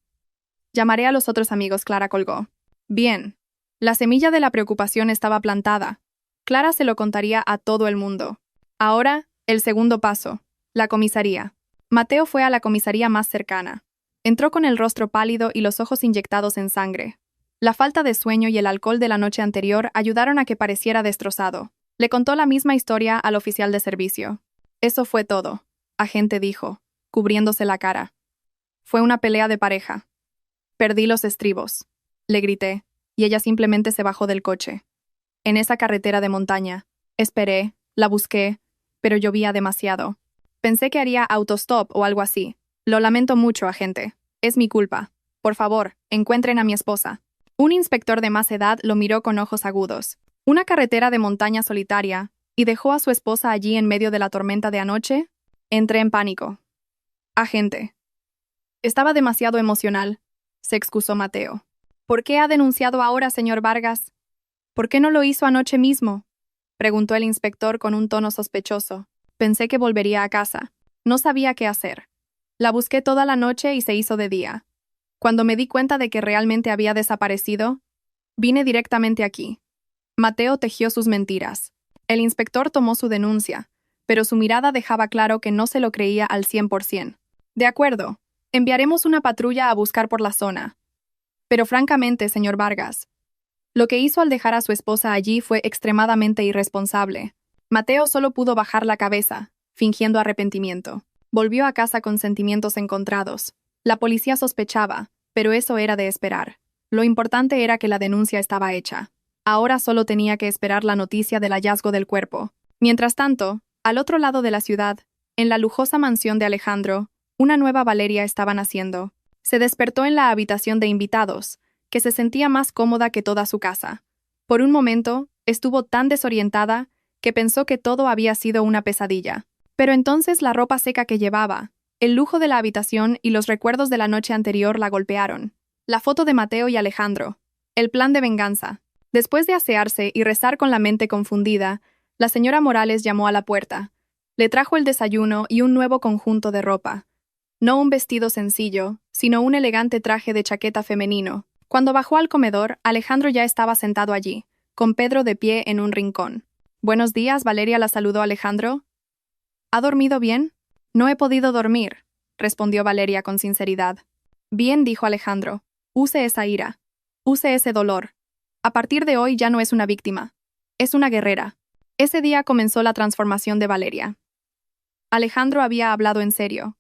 Llamaré a los otros amigos, Clara colgó. Bien. La semilla de la preocupación estaba plantada. Clara se lo contaría a todo el mundo. Ahora, el segundo paso. La comisaría. Mateo fue a la comisaría más cercana. Entró con el rostro pálido y los ojos inyectados en sangre. La falta de sueño y el alcohol de la noche anterior ayudaron a que pareciera destrozado. Le contó la misma historia al oficial de servicio. Eso fue todo, agente dijo, cubriéndose la cara. Fue una pelea de pareja. Perdí los estribos. Le grité, y ella simplemente se bajó del coche. En esa carretera de montaña. Esperé, la busqué, pero llovía demasiado. Pensé que haría autostop o algo así. Lo lamento mucho, agente. Es mi culpa. Por favor, encuentren a mi esposa. Un inspector de más edad lo miró con ojos agudos. ¿Una carretera de montaña solitaria? ¿Y dejó a su esposa allí en medio de la tormenta de anoche? Entré en pánico. Agente. Estaba demasiado emocional, se excusó Mateo. ¿Por qué ha denunciado ahora, señor Vargas? ¿Por qué no lo hizo anoche mismo? Preguntó el inspector con un tono sospechoso. Pensé que volvería a casa. No sabía qué hacer. La busqué toda la noche y se hizo de día. Cuando me di cuenta de que realmente había desaparecido, vine directamente aquí. Mateo tejió sus mentiras. El inspector tomó su denuncia, pero su mirada dejaba claro que no se lo creía al 100%. De acuerdo, enviaremos una patrulla a buscar por la zona. Pero francamente, señor Vargas, lo que hizo al dejar a su esposa allí fue extremadamente irresponsable. Mateo solo pudo bajar la cabeza, fingiendo arrepentimiento. Volvió a casa con sentimientos encontrados. La policía sospechaba, pero eso era de esperar. Lo importante era que la denuncia estaba hecha. Ahora solo tenía que esperar la noticia del hallazgo del cuerpo. Mientras tanto, al otro lado de la ciudad, en la lujosa mansión de Alejandro, una nueva Valeria estaba naciendo. Se despertó en la habitación de invitados, que se sentía más cómoda que toda su casa. Por un momento, estuvo tan desorientada que pensó que todo había sido una pesadilla. Pero entonces la ropa seca que llevaba, el lujo de la habitación y los recuerdos de la noche anterior la golpearon. La foto de Mateo y Alejandro. El plan de venganza. Después de asearse y rezar con la mente confundida, la señora Morales llamó a la puerta. Le trajo el desayuno y un nuevo conjunto de ropa. No un vestido sencillo, sino un elegante traje de chaqueta femenino. Cuando bajó al comedor, Alejandro ya estaba sentado allí, con Pedro de pie en un rincón. «Buenos días», Valeria la saludó Alejandro. ¿Ha dormido bien? No he podido dormir, respondió Valeria con sinceridad. Bien, dijo Alejandro. Use esa ira. Use ese dolor. A partir de hoy ya no es una víctima. Es una guerrera. Ese día comenzó la transformación de Valeria. Alejandro había hablado en serio.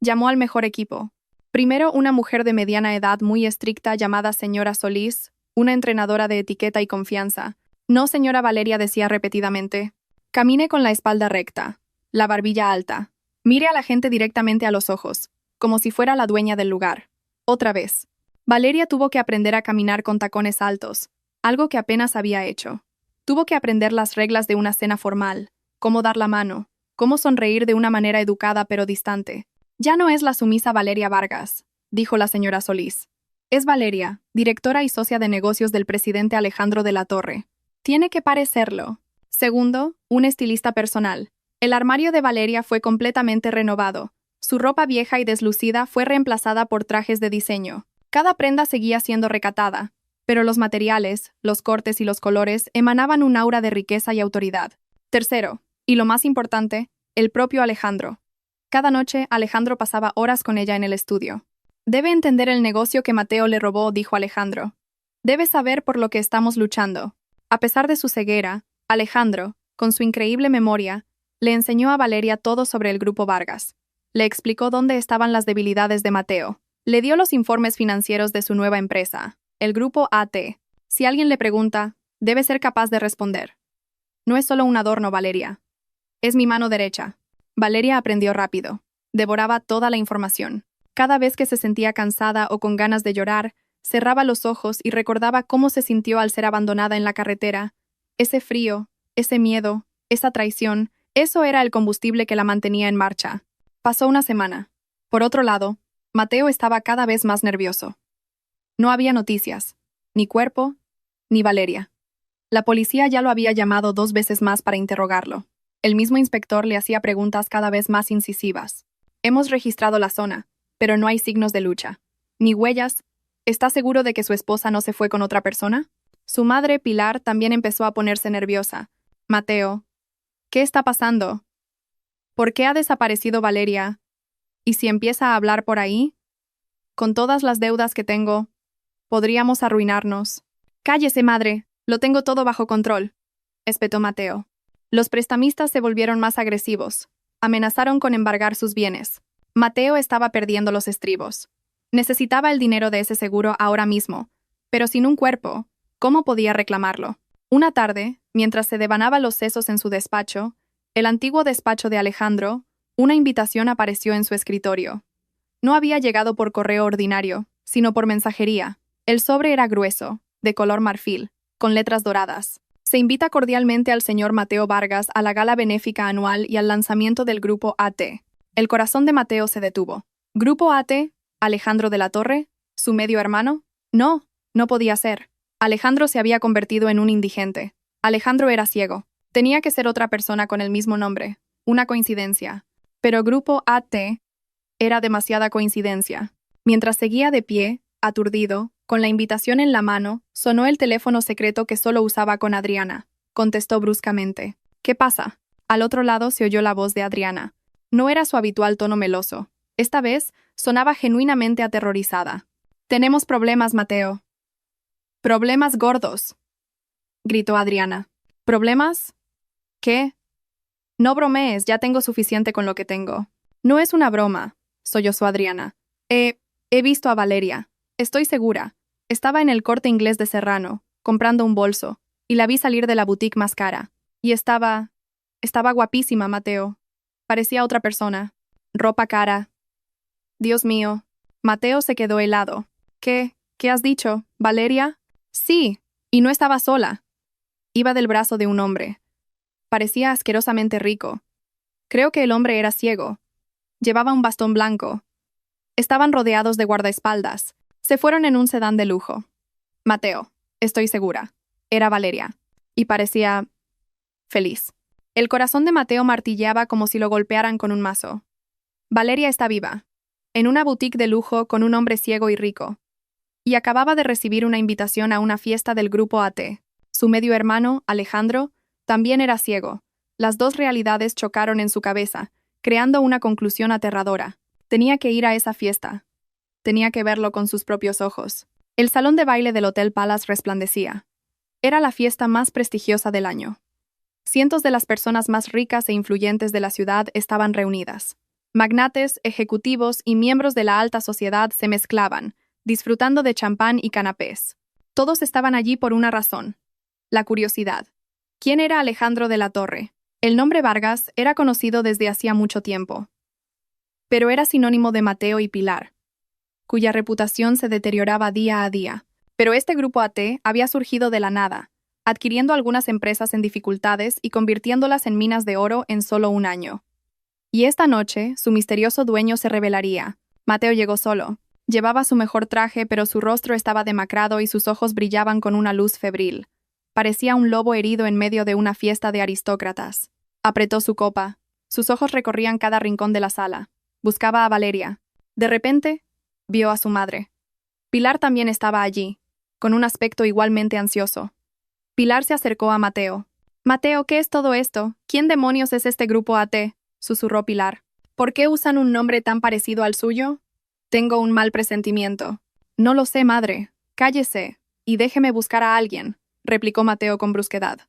Llamó al mejor equipo. Primero, una mujer de mediana edad muy estricta llamada señora Solís, una entrenadora de etiqueta y confianza. No, señora Valeria, decía repetidamente. Camine con la espalda recta, la barbilla alta. Mire a la gente directamente a los ojos, como si fuera la dueña del lugar. Otra vez. Valeria tuvo que aprender a caminar con tacones altos, algo que apenas había hecho. Tuvo que aprender las reglas de una cena formal, cómo dar la mano, cómo sonreír de una manera educada pero distante. Ya no es la sumisa Valeria Vargas, dijo la señora Solís. Es Valeria, directora y socia de negocios del presidente Alejandro de la Torre. Tiene que parecerlo. Segundo, un estilista personal. El armario de Valeria fue completamente renovado. Su ropa vieja y deslucida fue reemplazada por trajes de diseño. Cada prenda seguía siendo recatada, pero los materiales, los cortes y los colores emanaban un aura de riqueza y autoridad. Tercero, y lo más importante, el propio Alejandro. Cada noche, Alejandro pasaba horas con ella en el estudio. Debe entender el negocio que Mateo le robó, dijo Alejandro. Debe saber por lo que estamos luchando. A pesar de su ceguera, Alejandro, con su increíble memoria, le enseñó a Valeria todo sobre el Grupo Vargas. Le explicó dónde estaban las debilidades de Mateo. Le dio los informes financieros de su nueva empresa, el Grupo AT. Si alguien le pregunta, debe ser capaz de responder. No es solo un adorno, Valeria. Es mi mano derecha. Valeria aprendió rápido. Devoraba toda la información. Cada vez que se sentía cansada o con ganas de llorar, cerraba los ojos y recordaba cómo se sintió al ser abandonada en la carretera. Ese frío, ese miedo, esa traición, eso era el combustible que la mantenía en marcha. Pasó una semana. Por otro lado, Mateo estaba cada vez más nervioso. No había noticias, ni cuerpo, ni Valeria. La policía ya lo había llamado 2 veces más para interrogarlo. El mismo inspector le hacía preguntas cada vez más incisivas. Hemos registrado la zona, pero no hay signos de lucha. Ni huellas. ¿Está seguro de que su esposa no se fue con otra persona? Su madre, Pilar, también empezó a ponerse nerviosa. Mateo, ¿qué está pasando? ¿Por qué ha desaparecido Valeria? ¿Y si empieza a hablar por ahí? Con todas las deudas que tengo, podríamos arruinarnos. Cállese, madre, lo tengo todo bajo control, espetó Mateo. Los prestamistas se volvieron más agresivos. Amenazaron con embargar sus bienes. Mateo estaba perdiendo los estribos. Necesitaba el dinero de ese seguro ahora mismo, pero sin un cuerpo, ¿cómo podía reclamarlo? Una tarde, mientras se devanaba los sesos en su despacho, el antiguo despacho de Alejandro, una invitación apareció en su escritorio. No había llegado por correo ordinario, sino por mensajería. El sobre era grueso, de color marfil, con letras doradas. Se invita cordialmente al señor Mateo Vargas a la gala benéfica anual y al lanzamiento del Grupo AT. El corazón de Mateo se detuvo. ¿Grupo AT? ¿Alejandro de la Torre? ¿Su medio hermano? No, no podía ser. Alejandro se había convertido en un indigente. Alejandro era ciego. Tenía que ser otra persona con el mismo nombre. Una coincidencia. Pero Grupo AT era demasiada coincidencia. Mientras seguía de pie, aturdido, con la invitación en la mano, sonó el teléfono secreto que solo usaba con Adriana. Contestó bruscamente. ¿Qué pasa? Al otro lado se oyó la voz de Adriana. No era su habitual tono meloso. Esta vez sonaba genuinamente aterrorizada. Tenemos problemas, Mateo. Problemas gordos, gritó Adriana. ¿Problemas? ¿Qué? No bromees, ya tengo suficiente con lo que tengo. No es una broma, sollozó Adriana. He visto a Valeria. Estoy segura. Estaba en el Corte Inglés de Serrano, comprando un bolso, y la vi salir de la boutique más cara. Y estaba guapísima, Mateo. Parecía otra persona. Ropa cara. Dios mío. Mateo se quedó helado. ¿Qué has dicho? ¿Valeria? Sí, y no estaba sola. Iba del brazo de un hombre. Parecía asquerosamente rico. Creo que el hombre era ciego. Llevaba un bastón blanco. Estaban rodeados de guardaespaldas. Se fueron en un sedán de lujo. Mateo, estoy segura. Era Valeria. Y parecía feliz. El corazón de Mateo martilleaba como si lo golpearan con un mazo. Valeria está viva. En una boutique de lujo con un hombre ciego y rico. Y acababa de recibir una invitación a una fiesta del Grupo AT. Su medio hermano, Alejandro, también era ciego. Las dos realidades chocaron en su cabeza, creando una conclusión aterradora. Tenía que ir a esa fiesta. Tenía que verlo con sus propios ojos. El salón de baile del Hotel Palace resplandecía. Era la fiesta más prestigiosa del año. Cientos de las personas más ricas e influyentes de la ciudad estaban reunidas. Magnates, ejecutivos y miembros de la alta sociedad se mezclaban, disfrutando de champán y canapés. Todos estaban allí por una razón: la curiosidad. ¿Quién era Alejandro de la Torre? El nombre Vargas era conocido desde hacía mucho tiempo, pero era sinónimo de Mateo y Pilar, cuya reputación se deterioraba día a día. Pero este grupo AT había surgido de la nada, adquiriendo algunas empresas en dificultades y convirtiéndolas en minas de oro en solo un año. Y esta noche, su misterioso dueño se revelaría. Mateo llegó solo. Llevaba su mejor traje, pero su rostro estaba demacrado y sus ojos brillaban con una luz febril. Parecía un lobo herido en medio de una fiesta de aristócratas. Apretó su copa. Sus ojos recorrían cada rincón de la sala. Buscaba a Valeria. De repente, vio a su madre. Pilar también estaba allí, con un aspecto igualmente ansioso. Pilar se acercó a Mateo. «Mateo, ¿qué es todo esto? ¿Quién demonios es este grupo AT?», susurró Pilar. «¿Por qué usan un nombre tan parecido al suyo? Tengo un mal presentimiento». «No lo sé, madre. Cállese y déjeme buscar a alguien», replicó Mateo con brusquedad.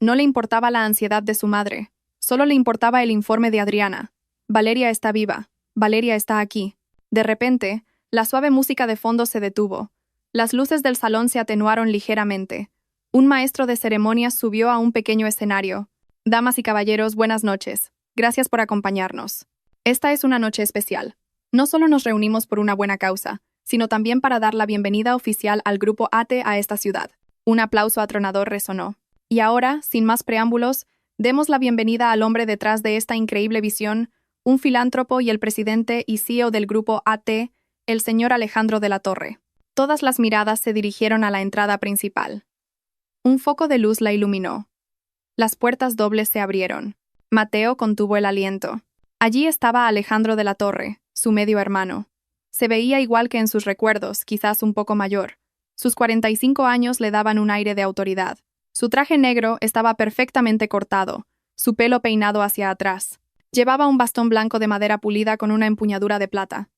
No le importaba la ansiedad de su madre, solo le importaba el informe de Adriana. «Valeria está viva. Valeria está aquí». De repente, la suave música de fondo se detuvo. Las luces del salón se atenuaron ligeramente. Un maestro de ceremonias subió a un pequeño escenario. «Damas y caballeros, buenas noches. Gracias por acompañarnos. Esta es una noche especial. No solo nos reunimos por una buena causa, sino también para dar la bienvenida oficial al grupo AT a esta ciudad». Un aplauso atronador resonó. Y ahora, sin más preámbulos, demos la bienvenida al hombre detrás de esta increíble visión, un filántropo y el presidente y CEO del grupo AT, el señor Alejandro de la Torre. Todas las miradas se dirigieron a la entrada principal. Un foco de luz la iluminó. Las puertas dobles se abrieron. Mateo contuvo el aliento. Allí estaba Alejandro de la Torre, su medio hermano. Se veía igual que en sus recuerdos, quizás un poco mayor. Sus 45 años le daban un aire de autoridad. Su traje negro estaba perfectamente cortado, su pelo peinado hacia atrás. Llevaba un bastón blanco de madera pulida con una empuñadura de plata.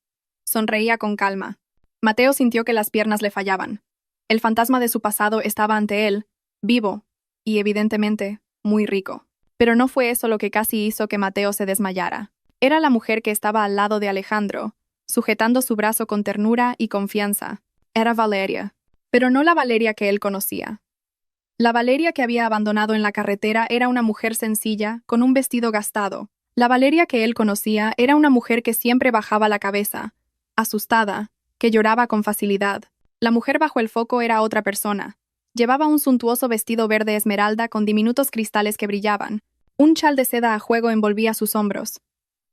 Sonreía con calma. Mateo sintió que las piernas le fallaban. El fantasma de su pasado estaba ante él, vivo, y evidentemente, muy rico. Pero no fue eso lo que casi hizo que Mateo se desmayara. Era la mujer que estaba al lado de Alejandro, sujetando su brazo con ternura y confianza. Era Valeria. Pero no la Valeria que él conocía. La Valeria que había abandonado en la carretera era una mujer sencilla, con un vestido gastado. La Valeria que él conocía era una mujer que siempre bajaba la cabeza, asustada, que lloraba con facilidad. La mujer bajo el foco era otra persona. Llevaba un suntuoso vestido verde esmeralda con diminutos cristales que brillaban. Un chal de seda a juego envolvía sus hombros.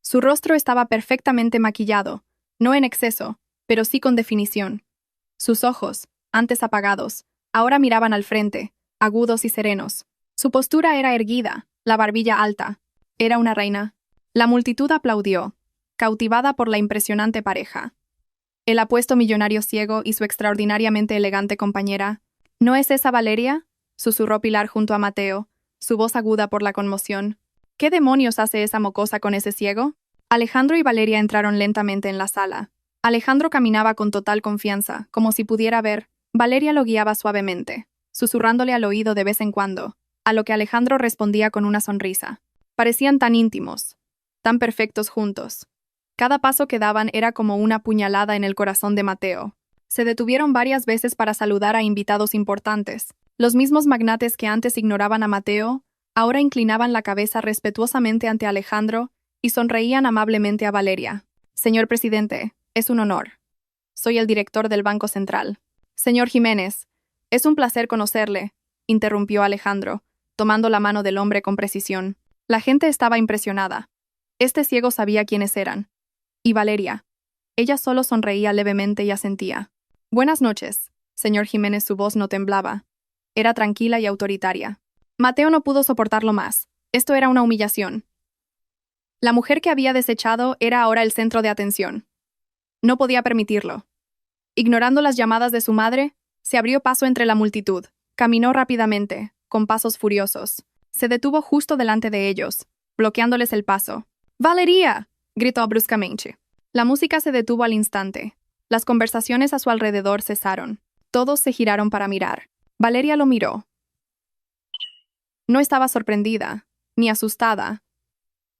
Su rostro estaba perfectamente maquillado, no en exceso, pero sí con definición. Sus ojos, antes apagados, ahora miraban al frente, agudos y serenos. Su postura era erguida, la barbilla alta. Era una reina. La multitud aplaudió, cautivada por la impresionante pareja. El apuesto millonario ciego y su extraordinariamente elegante compañera. «¿No es esa Valeria?», susurró Pilar junto a Mateo, su voz aguda por la conmoción. «¿Qué demonios hace esa mocosa con ese ciego?». Alejandro y Valeria entraron lentamente en la sala. Alejandro caminaba con total confianza, como si pudiera ver. Valeria lo guiaba suavemente, susurrándole al oído de vez en cuando, a lo que Alejandro respondía con una sonrisa. Parecían tan íntimos, tan perfectos juntos. Cada paso que daban era como una puñalada en el corazón de Mateo. Se detuvieron varias veces para saludar a invitados importantes. Los mismos magnates que antes ignoraban a Mateo, ahora inclinaban la cabeza respetuosamente ante Alejandro y sonreían amablemente a Valeria. «Señor presidente, es un honor. Soy el director del Banco Central». «Señor Jiménez, es un placer conocerle», interrumpió Alejandro, tomando la mano del hombre con precisión. La gente estaba impresionada. Este ciego sabía quiénes eran. Y Valeria. Ella solo sonreía levemente y asentía. «Buenas noches, señor Jiménez». Su voz no temblaba. Era tranquila y autoritaria. Mateo no pudo soportarlo más. Esto era una humillación. La mujer que había desechado era ahora el centro de atención. No podía permitirlo. Ignorando las llamadas de su madre, se abrió paso entre la multitud. Caminó rápidamente, con pasos furiosos. Se detuvo justo delante de ellos, bloqueándoles el paso. «¡Valeria!», gritó bruscamente. La música se detuvo al instante. Las conversaciones a su alrededor cesaron. Todos se giraron para mirar. Valeria lo miró. No estaba sorprendida, ni asustada.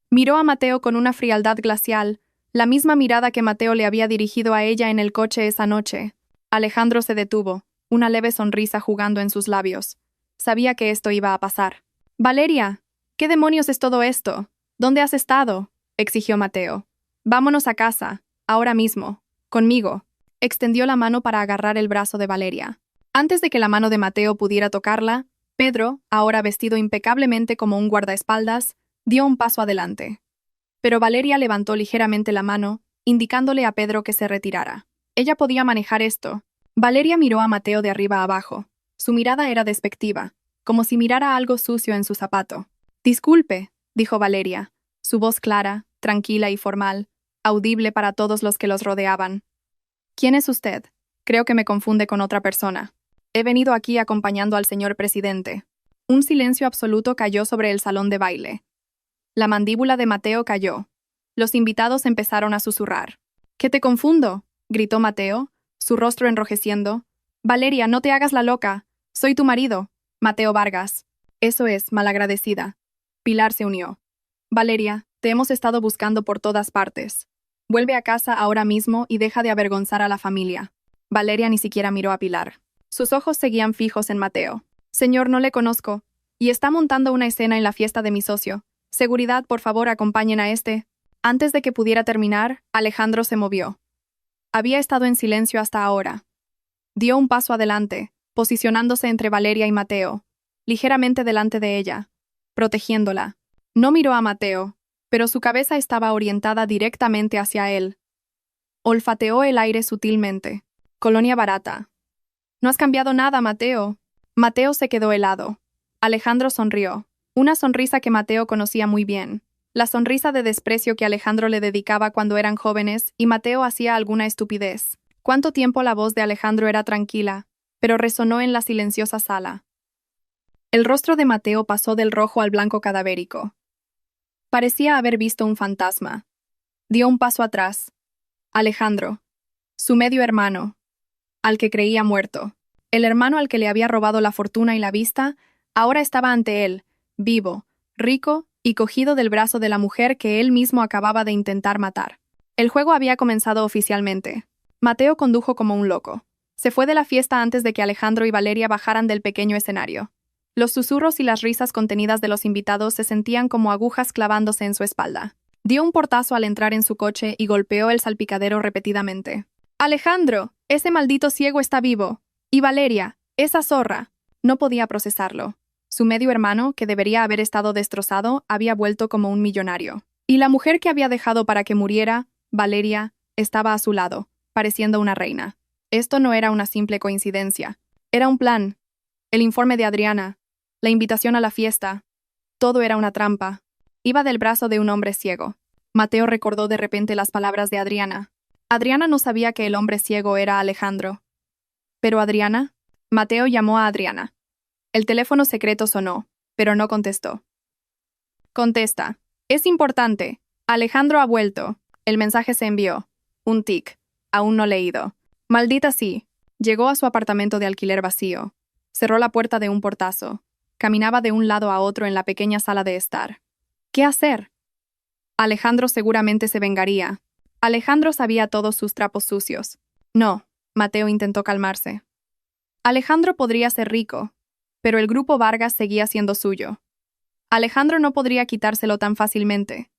Miró a Mateo con una frialdad glacial, la misma mirada que Mateo le había dirigido a ella en el coche esa noche. Alejandro se detuvo, una leve sonrisa jugando en sus labios. Sabía que esto iba a pasar. «Valeria, ¿qué demonios es todo esto? ¿Dónde has estado?», exigió Mateo. «Vámonos a casa, ahora mismo. Conmigo». Extendió la mano para agarrar el brazo de Valeria. Antes de que la mano de Mateo pudiera tocarla, Pedro, ahora vestido impecablemente como un guardaespaldas, dio un paso adelante. Pero Valeria levantó ligeramente la mano, indicándole a Pedro que se retirara. Ella podía manejar esto. Valeria miró a Mateo de arriba abajo. Su mirada era despectiva, como si mirara algo sucio en su zapato. «Disculpe», dijo Valeria, su voz clara, tranquila y formal, audible para todos los que los rodeaban. «¿Quién es usted? Creo que me confunde con otra persona. He venido aquí acompañando al señor presidente». Un silencio absoluto cayó sobre el salón de baile. La mandíbula de Mateo cayó. Los invitados empezaron a susurrar. «¿Qué te confundo?», gritó Mateo, su rostro enrojeciendo. «Valeria, no te hagas la loca. Soy tu marido, Mateo Vargas». «Eso es, malagradecida». Pilar se unió. «Valeria, te hemos estado buscando por todas partes. Vuelve a casa ahora mismo y deja de avergonzar a la familia». Valeria ni siquiera miró a Pilar. Sus ojos seguían fijos en Mateo. «Señor, no le conozco. Y está montando una escena en la fiesta de mi socio. Seguridad, por favor, acompañen a este». Antes de que pudiera terminar, Alejandro se movió. Había estado en silencio hasta ahora. Dio un paso adelante, posicionándose entre Valeria y Mateo, ligeramente delante de ella, protegiéndola. No miró a Mateo, pero su cabeza estaba orientada directamente hacia él. Olfateó el aire sutilmente. «Colonia barata». «No has cambiado nada, Mateo». Mateo se quedó helado. Alejandro sonrió, una sonrisa que Mateo conocía muy bien. La sonrisa de desprecio que Alejandro le dedicaba cuando eran jóvenes y Mateo hacía alguna estupidez. Cuánto tiempo la voz de Alejandro era tranquila, pero resonó en la silenciosa sala. El rostro de Mateo pasó del rojo al blanco cadavérico. Parecía haber visto un fantasma. Dio un paso atrás. Alejandro, su medio hermano, al que creía muerto, el hermano al que le había robado la fortuna y la vista, ahora estaba ante él, vivo, rico y cogido del brazo de la mujer que él mismo acababa de intentar matar. El juego había comenzado oficialmente. Mateo condujo como un loco. Se fue de la fiesta antes de que Alejandro y Valeria bajaran del pequeño escenario. Los susurros y las risas contenidas de los invitados se sentían como agujas clavándose en su espalda. Dio un portazo al entrar en su coche y golpeó el salpicadero repetidamente. «Alejandro, ese maldito ciego está vivo. Y Valeria, esa zorra». No podía procesarlo. Su medio hermano, que debería haber estado destrozado, había vuelto como un millonario. Y la mujer que había dejado para que muriera, Valeria, estaba a su lado, pareciendo una reina. Esto no era una simple coincidencia. Era un plan. El informe de Adriana, la invitación a la fiesta. Todo era una trampa. Iba del brazo de un hombre ciego. Mateo recordó de repente las palabras de Adriana. Adriana no sabía que el hombre ciego era Alejandro. ¿Pero Adriana? Mateo llamó a Adriana. El teléfono secreto sonó, pero no contestó. «Contesta. Es importante. Alejandro ha vuelto». El mensaje se envió. Un tic. Aún no leído. Maldita sí. Llegó a su apartamento de alquiler vacío. Cerró la puerta de un portazo. Caminaba de un lado a otro en la pequeña sala de estar. ¿Qué hacer? Alejandro seguramente se vengaría. Alejandro sabía todos sus trapos sucios. No, Mateo intentó calmarse. Alejandro podría ser rico, pero el grupo Vargas seguía siendo suyo. Alejandro no podría quitárselo tan fácilmente.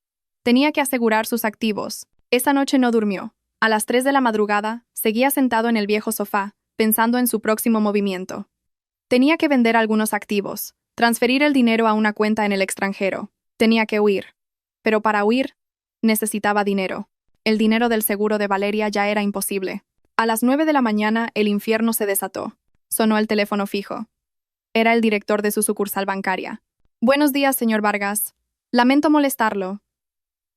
Tenía que asegurar sus activos. Esa noche no durmió. A las 3 de la madrugada, seguía sentado en el viejo sofá, pensando en su próximo movimiento. Tenía que vender algunos activos, transferir el dinero a una cuenta en el extranjero. Tenía que huir. Pero para huir, necesitaba dinero. El dinero del seguro de Valeria ya era imposible. A las 9 de la mañana, el infierno se desató. Sonó el teléfono fijo. Era el director de su sucursal bancaria. «Buenos días, señor Vargas. Lamento molestarlo.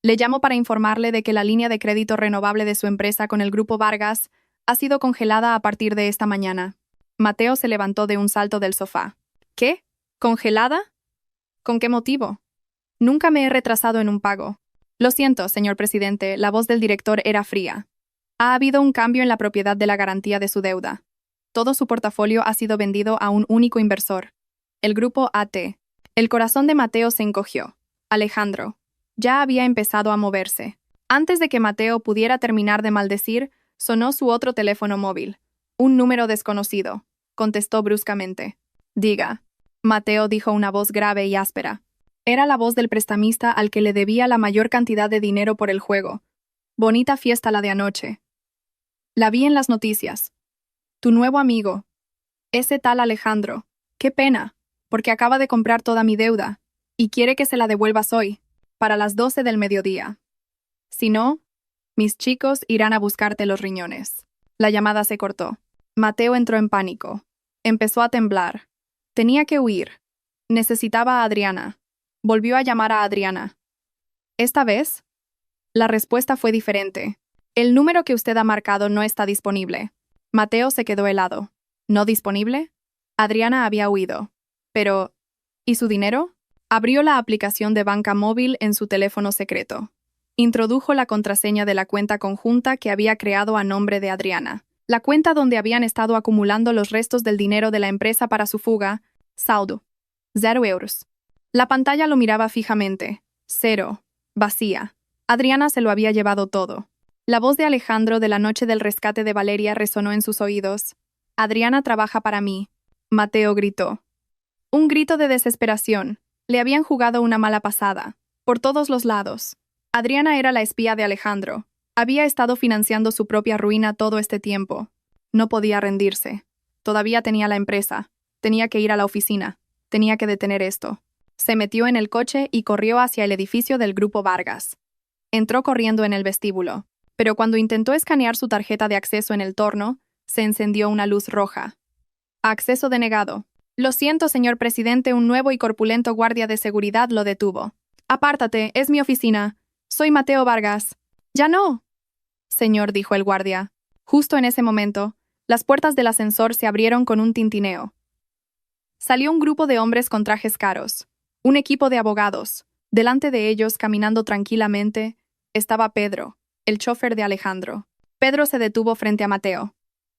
Le llamo para informarle de que la línea de crédito renovable de su empresa con el grupo Vargas ha sido congelada a partir de esta mañana». Mateo se levantó de un salto del sofá. «¿Qué? ¿Congelada? ¿Con qué motivo? Nunca me he retrasado en un pago». «Lo siento, señor presidente», la voz del director era fría. «Ha habido un cambio en la propiedad de la garantía de su deuda. Todo su portafolio ha sido vendido a un único inversor, el grupo AT». El corazón de Mateo se encogió. «Alejandro, Ya había empezado a moverse. Antes de que Mateo pudiera terminar de maldecir, sonó su otro teléfono móvil. Un número desconocido. Contestó bruscamente. Diga. Mateo dijo una voz grave y áspera. Era la voz del prestamista al que le debía la mayor cantidad de dinero por el juego. Bonita fiesta la de anoche. La vi en las noticias. Tu nuevo amigo. Ese tal Alejandro. Qué pena, porque acaba de comprar toda mi deuda, y quiere que se la devuelvas hoy, para las 12 del mediodía. Si no, mis chicos irán a buscarte los riñones. La llamada se cortó. Mateo entró en pánico. Empezó a temblar. Tenía que huir. Necesitaba a Adriana. Volvió a llamar a Adriana. Esta vez, la respuesta fue diferente. El número que usted ha marcado no está disponible. Mateo se quedó helado. ¿No disponible? Adriana había huido. Pero, ¿y su dinero? Abrió la aplicación de banca móvil en su teléfono secreto. Introdujo la contraseña de la cuenta conjunta que había creado a nombre de Adriana. La cuenta donde habían estado acumulando los restos del dinero de la empresa para su fuga. Saldo. 0 euros. La pantalla lo miraba fijamente. 0. Vacía. Adriana se lo había llevado todo. La voz de Alejandro de la noche del rescate de Valeria resonó en sus oídos. Adriana trabaja para mí. Mateo gritó. Un grito de desesperación. Le habían jugado una mala pasada. Por todos los lados. Adriana era la espía de Alejandro. Había estado financiando su propia ruina todo este tiempo. No podía rendirse. Todavía tenía la empresa. Tenía que ir a la oficina. Tenía que detener esto. Se metió en el coche y corrió hacia el edificio del Grupo Vargas. Entró corriendo en el vestíbulo. Pero cuando intentó escanear su tarjeta de acceso en el torno, se encendió una luz roja. Acceso denegado. Lo siento, señor presidente, un nuevo y corpulento guardia de seguridad lo detuvo. Apártate, es mi oficina. Soy Mateo Vargas. Ya no. Señor, dijo el guardia. Justo en ese momento, las puertas del ascensor se abrieron con un tintineo. Salió un grupo de hombres con trajes caros. Un equipo de abogados. Delante de ellos, caminando tranquilamente, estaba Pedro, el chofer de Alejandro. Pedro se detuvo frente a Mateo.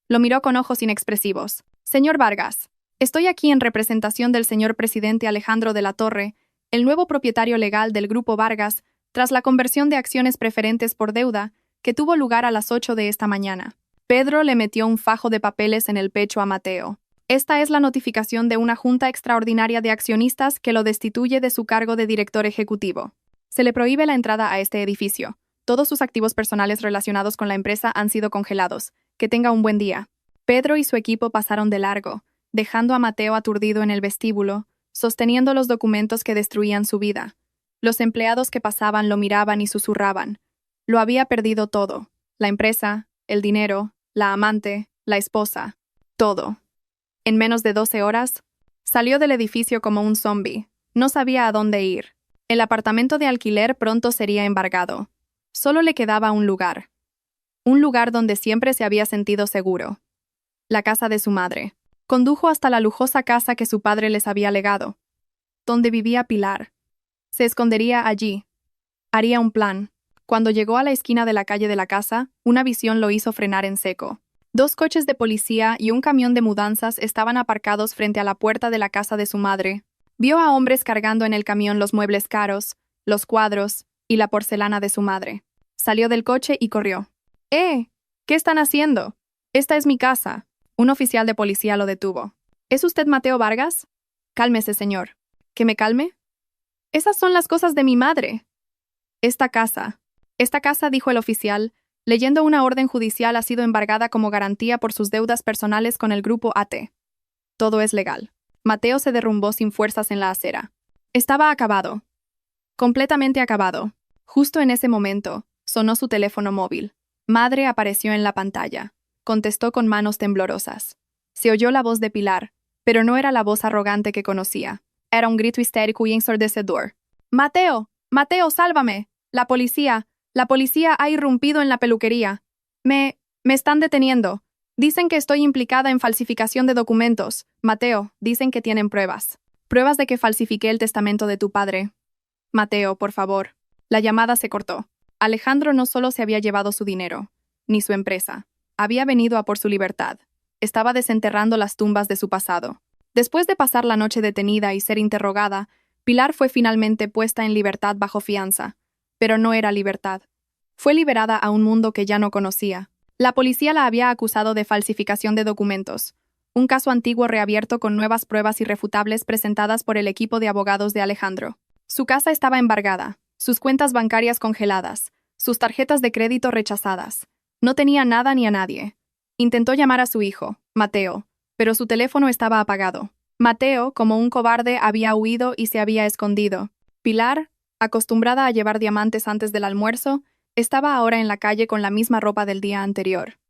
Lo miró con ojos inexpresivos. Señor Vargas, estoy aquí en representación del señor presidente Alejandro de la Torre, el nuevo propietario legal del Grupo Vargas, tras la conversión de acciones preferentes por deuda, que tuvo lugar a las 8 de esta mañana. Pedro le metió un fajo de papeles en el pecho a Mateo. Esta es la notificación de una junta extraordinaria de accionistas que lo destituye de su cargo de director ejecutivo. Se le prohíbe la entrada a este edificio. Todos sus activos personales relacionados con la empresa han sido congelados. Que tenga un buen día. Pedro y su equipo pasaron de largo, dejando a Mateo aturdido en el vestíbulo, sosteniendo los documentos que destruían su vida. Los empleados que pasaban lo miraban y susurraban. Lo había perdido todo. La empresa, el dinero, la amante, la esposa. Todo. En menos de 12 horas, salió del edificio como un zombi. No sabía a dónde ir. El apartamento de alquiler pronto sería embargado. Solo le quedaba un lugar. Un lugar donde siempre se había sentido seguro. La casa de su madre. Condujo hasta la lujosa casa que su padre les había legado. Donde vivía Pilar. Se escondería allí. Haría un plan. Cuando llegó a la esquina de la calle de la casa, una visión lo hizo frenar en seco. 2 coches de policía y un camión de mudanzas estaban aparcados frente a la puerta de la casa de su madre. Vio a hombres cargando en el camión los muebles caros, los cuadros y la porcelana de su madre. Salió del coche y corrió. ¿Qué están haciendo? Esta es mi casa. Un oficial de policía lo detuvo. ¿Es usted Mateo Vargas? Cálmese, señor. ¿Que me calme? Esas son las cosas de mi madre. Esta casa, dijo el oficial, leyendo una orden judicial, ha sido embargada como garantía por sus deudas personales con el grupo AT. Todo es legal. Mateo se derrumbó sin fuerzas en la acera. Estaba acabado. Completamente acabado. Justo en ese momento, sonó su teléfono móvil. Madre apareció en la pantalla. Contestó con manos temblorosas. Se oyó la voz de Pilar, pero no era la voz arrogante que conocía. Era un grito histérico y ensordecedor. ¡Mateo! ¡Mateo, sálvame! La policía ha irrumpido en la peluquería. Me están deteniendo. Dicen que estoy implicada en falsificación de documentos. Mateo, dicen que tienen pruebas. Pruebas de que falsifiqué el testamento de tu padre. Mateo, por favor. La llamada se cortó. Alejandro no solo se había llevado su dinero, ni su empresa. Había venido a por su libertad. Estaba desenterrando las tumbas de su pasado. Después de pasar la noche detenida y ser interrogada, Pilar fue finalmente puesta en libertad bajo fianza. pero no era libertad. Fue liberada a un mundo que ya no conocía. La policía la había acusado de falsificación de documentos, un caso antiguo reabierto con nuevas pruebas irrefutables presentadas por el equipo de abogados de Alejandro. Su casa estaba embargada, sus cuentas bancarias congeladas, sus tarjetas de crédito rechazadas. No tenía nada ni a nadie. Intentó llamar a su hijo, Mateo, pero su teléfono estaba apagado. Mateo, como un cobarde, había huido y se había escondido. Pilar, acostumbrada a llevar diamantes antes del almuerzo, estaba ahora en la calle con la misma ropa del día anterior.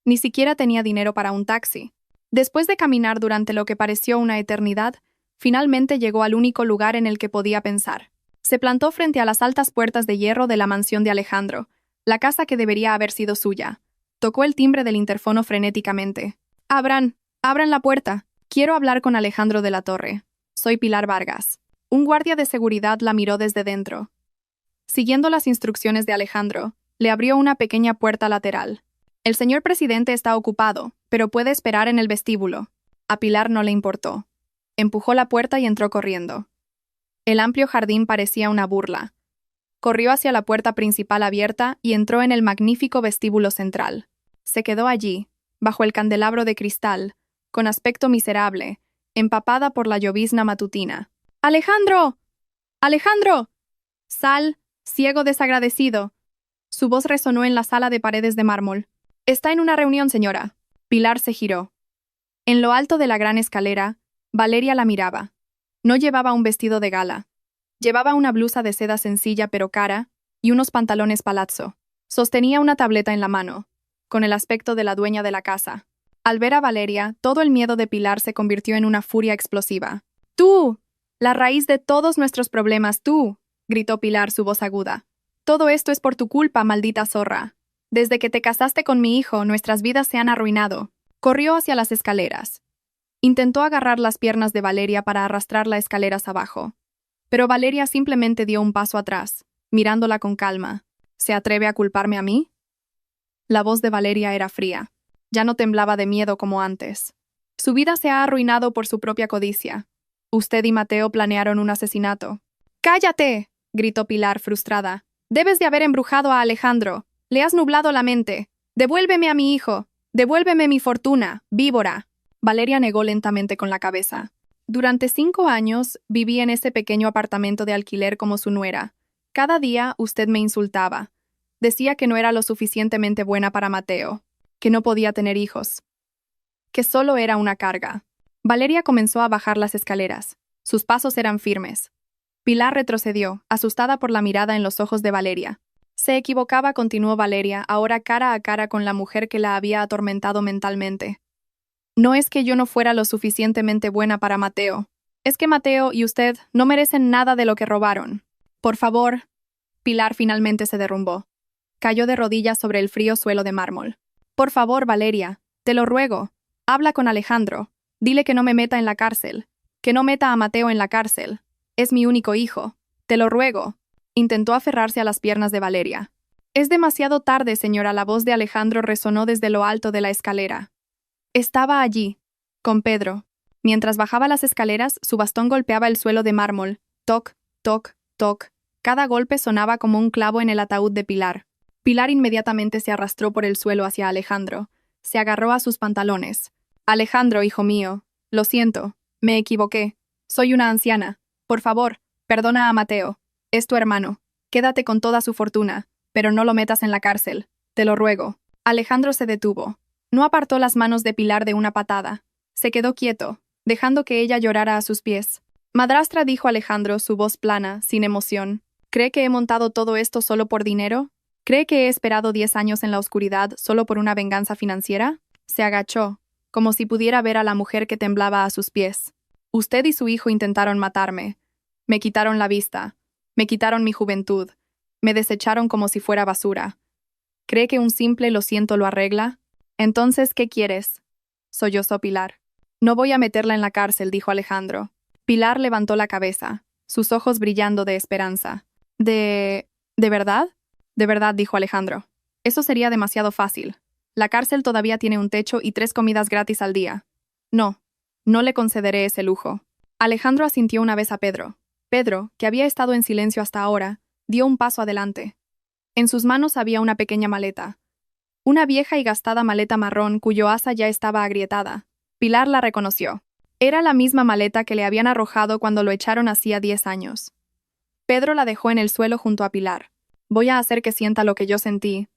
Ni siquiera tenía dinero para un taxi. Después de caminar durante lo que pareció una eternidad, finalmente llegó al único lugar en el que podía pensar. Se plantó frente a las altas puertas de hierro de la mansión de Alejandro, la casa que debería haber sido suya. Tocó el timbre del interfono frenéticamente. «Abran, abran la puerta. Quiero hablar con Alejandro de la Torre. Soy Pilar Vargas». Un guardia de seguridad la miró desde dentro. Siguiendo las instrucciones de Alejandro, le abrió una pequeña puerta lateral. «El señor presidente está ocupado, pero puede esperar en el vestíbulo». A Pilar no le importó. Empujó la puerta y entró corriendo. El amplio jardín parecía una burla. Corrió hacia la puerta principal abierta y entró en el magnífico vestíbulo central. Se quedó allí, bajo el candelabro de cristal, con aspecto miserable, empapada por la llovizna matutina. «¡Alejandro! ¡Alejandro! Sal, ciego desagradecido». Su voz resonó en la sala de paredes de mármol. «Está en una reunión, señora». Pilar se giró. En lo alto de la gran escalera, Valeria la miraba. No llevaba un vestido de gala. Llevaba una blusa de seda sencilla pero cara y unos pantalones palazzo. Sostenía una tableta en la mano, con el aspecto de la dueña de la casa. Al ver a Valeria, todo el miedo de Pilar se convirtió en una furia explosiva. «¡Tú! La raíz de todos nuestros problemas, tú», gritó Pilar, su voz aguda. «Todo esto es por tu culpa, maldita zorra. Desde que te casaste con mi hijo, nuestras vidas se han arruinado». Corrió hacia las escaleras. Intentó agarrar las piernas de Valeria para arrastrarla escaleras abajo. Pero Valeria simplemente dio un paso atrás, mirándola con calma. «¿Se atreve a culparme a mí?». La voz de Valeria era fría. Ya no temblaba de miedo como antes. «Su vida se ha arruinado por su propia codicia. Usted y Mateo planearon un asesinato». «¡Cállate!», gritó Pilar, frustrada. «Debes de haber embrujado a Alejandro. Le has nublado la mente. Devuélveme a mi hijo. Devuélveme mi fortuna, víbora». Valeria negó lentamente con la cabeza. «Durante 5 años viví en ese pequeño apartamento de alquiler como su nuera. Cada día usted me insultaba. Decía que no era lo suficientemente buena para Mateo, que no podía tener hijos, que solo era una carga». Valeria comenzó a bajar las escaleras. Sus pasos eran firmes. Pilar retrocedió, asustada por la mirada en los ojos de Valeria. Se equivocaba, continuó Valeria, ahora cara a cara con la mujer que la había atormentado mentalmente. «No es que yo no fuera lo suficientemente buena para Mateo. Es que Mateo y usted no merecen nada de lo que robaron. Por favor». Pilar finalmente se derrumbó. Cayó de rodillas sobre el frío suelo de mármol. «Por favor, Valeria, te lo ruego. Habla con Alejandro. Dile que no me meta en la cárcel. Que no meta a Mateo en la cárcel. Es mi único hijo. Te lo ruego». Intentó aferrarse a las piernas de Valeria. «Es demasiado tarde, señora». La voz de Alejandro resonó desde lo alto de la escalera. Estaba allí, con Pedro. Mientras bajaba las escaleras, su bastón golpeaba el suelo de mármol. Toc, toc, toc. Cada golpe sonaba como un clavo en el ataúd de Pilar. Pilar inmediatamente se arrastró por el suelo hacia Alejandro. Se agarró a sus pantalones. «Alejandro, hijo mío, lo siento, me equivoqué. Soy una anciana. Por favor, perdona a Mateo. Es tu hermano. Quédate con toda su fortuna, pero no lo metas en la cárcel. Te lo ruego». Alejandro se detuvo. No apartó las manos de Pilar de una patada. Se quedó quieto, dejando que ella llorara a sus pies. «Madrastra», dijo Alejandro, su voz plana, sin emoción. «¿Cree que he montado todo esto solo por dinero? ¿Cree que he esperado 10 años en la oscuridad solo por una venganza financiera?» Se agachó, como si pudiera ver a la mujer que temblaba a sus pies. «Usted y su hijo intentaron matarme. Me quitaron la vista. Me quitaron mi juventud. Me desecharon como si fuera basura. ¿Cree que un simple lo siento lo arregla? Entonces, ¿qué quieres?», sollozó Pilar. «No voy a meterla en la cárcel», dijo Alejandro. Pilar levantó la cabeza, sus ojos brillando de esperanza. ¿De verdad?» «De verdad», dijo Alejandro. «Eso sería demasiado fácil. La cárcel todavía tiene un techo y 3 comidas gratis al día. No le concederé ese lujo». Alejandro asintió una vez a Pedro. Pedro, que había estado en silencio hasta ahora, Dio un paso adelante. En sus manos había una pequeña maleta. Una vieja y gastada maleta marrón cuyo asa ya estaba agrietada. Pilar la reconoció. Era la misma maleta que le habían arrojado cuando lo echaron hacía 10 años. Pedro la dejó en el suelo junto a Pilar. Voy a hacer que sienta lo que yo sentí.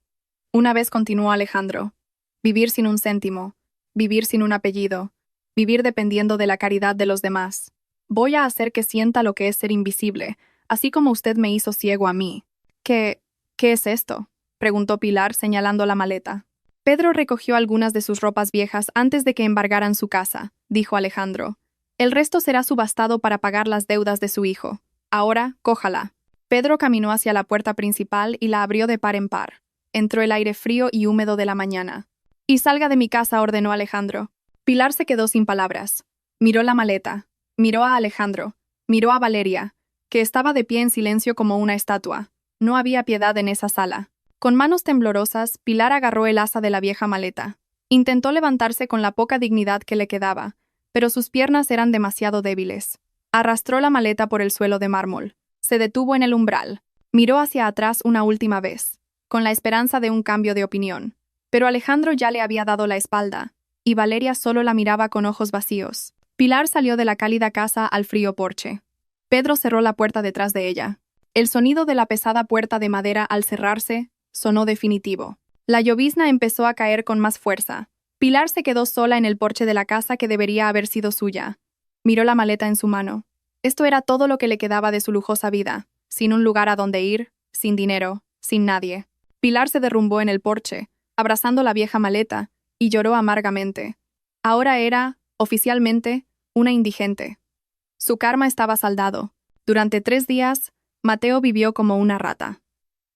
Una vez continuó Alejandro. Vivir sin un céntimo. Vivir sin un apellido. Vivir dependiendo de la caridad de los demás. Voy a hacer que sienta lo que es ser invisible, así como usted me hizo ciego a mí. ¿Qué es esto?, preguntó Pilar señalando la maleta. Pedro recogió algunas de sus ropas viejas antes de que embargaran su casa, dijo Alejandro. El resto será subastado para pagar las deudas de su hijo. Ahora, cójala. Pedro caminó hacia la puerta principal y la abrió de par en par. Entró el aire frío y húmedo de la mañana. Y salga de mi casa, ordenó Alejandro. Pilar se quedó sin palabras. Miró la maleta. Miró a Alejandro. Miró a Valeria, que estaba de pie en silencio como una estatua. No había piedad en esa sala. Con manos temblorosas, Pilar agarró el asa de la vieja maleta. Intentó levantarse con la poca dignidad que le quedaba, pero sus piernas eran demasiado débiles. Arrastró la maleta por el suelo de mármol. Se detuvo en el umbral. Miró hacia atrás una última vez, con la esperanza de un cambio de opinión. Pero Alejandro ya le había dado la espalda, y Valeria solo la miraba con ojos vacíos. Pilar salió de la cálida casa al frío porche. Pedro cerró la puerta detrás de ella. El sonido de la pesada puerta de madera al cerrarse sonó definitivo. La llovizna empezó a caer con más fuerza. Pilar se quedó sola en el porche de la casa que debería haber sido suya. Miró la maleta en su mano. Esto era todo lo que le quedaba de su lujosa vida, sin un lugar a donde ir, sin dinero, sin nadie. Pilar se derrumbó en el porche, abrazando la vieja maleta, y lloró amargamente. Ahora era, oficialmente, una indigente. Su karma estaba saldado. Durante 3 días, Mateo vivió como una rata.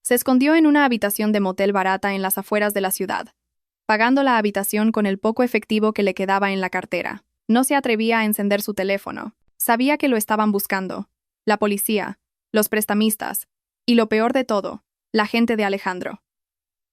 Se escondió en una habitación de motel barata en las afueras de la ciudad, pagando la habitación con el poco efectivo que le quedaba en la cartera. No se atrevía a encender su teléfono. Sabía que lo estaban buscando. La policía, los prestamistas, y lo peor de todo, la gente de Alejandro.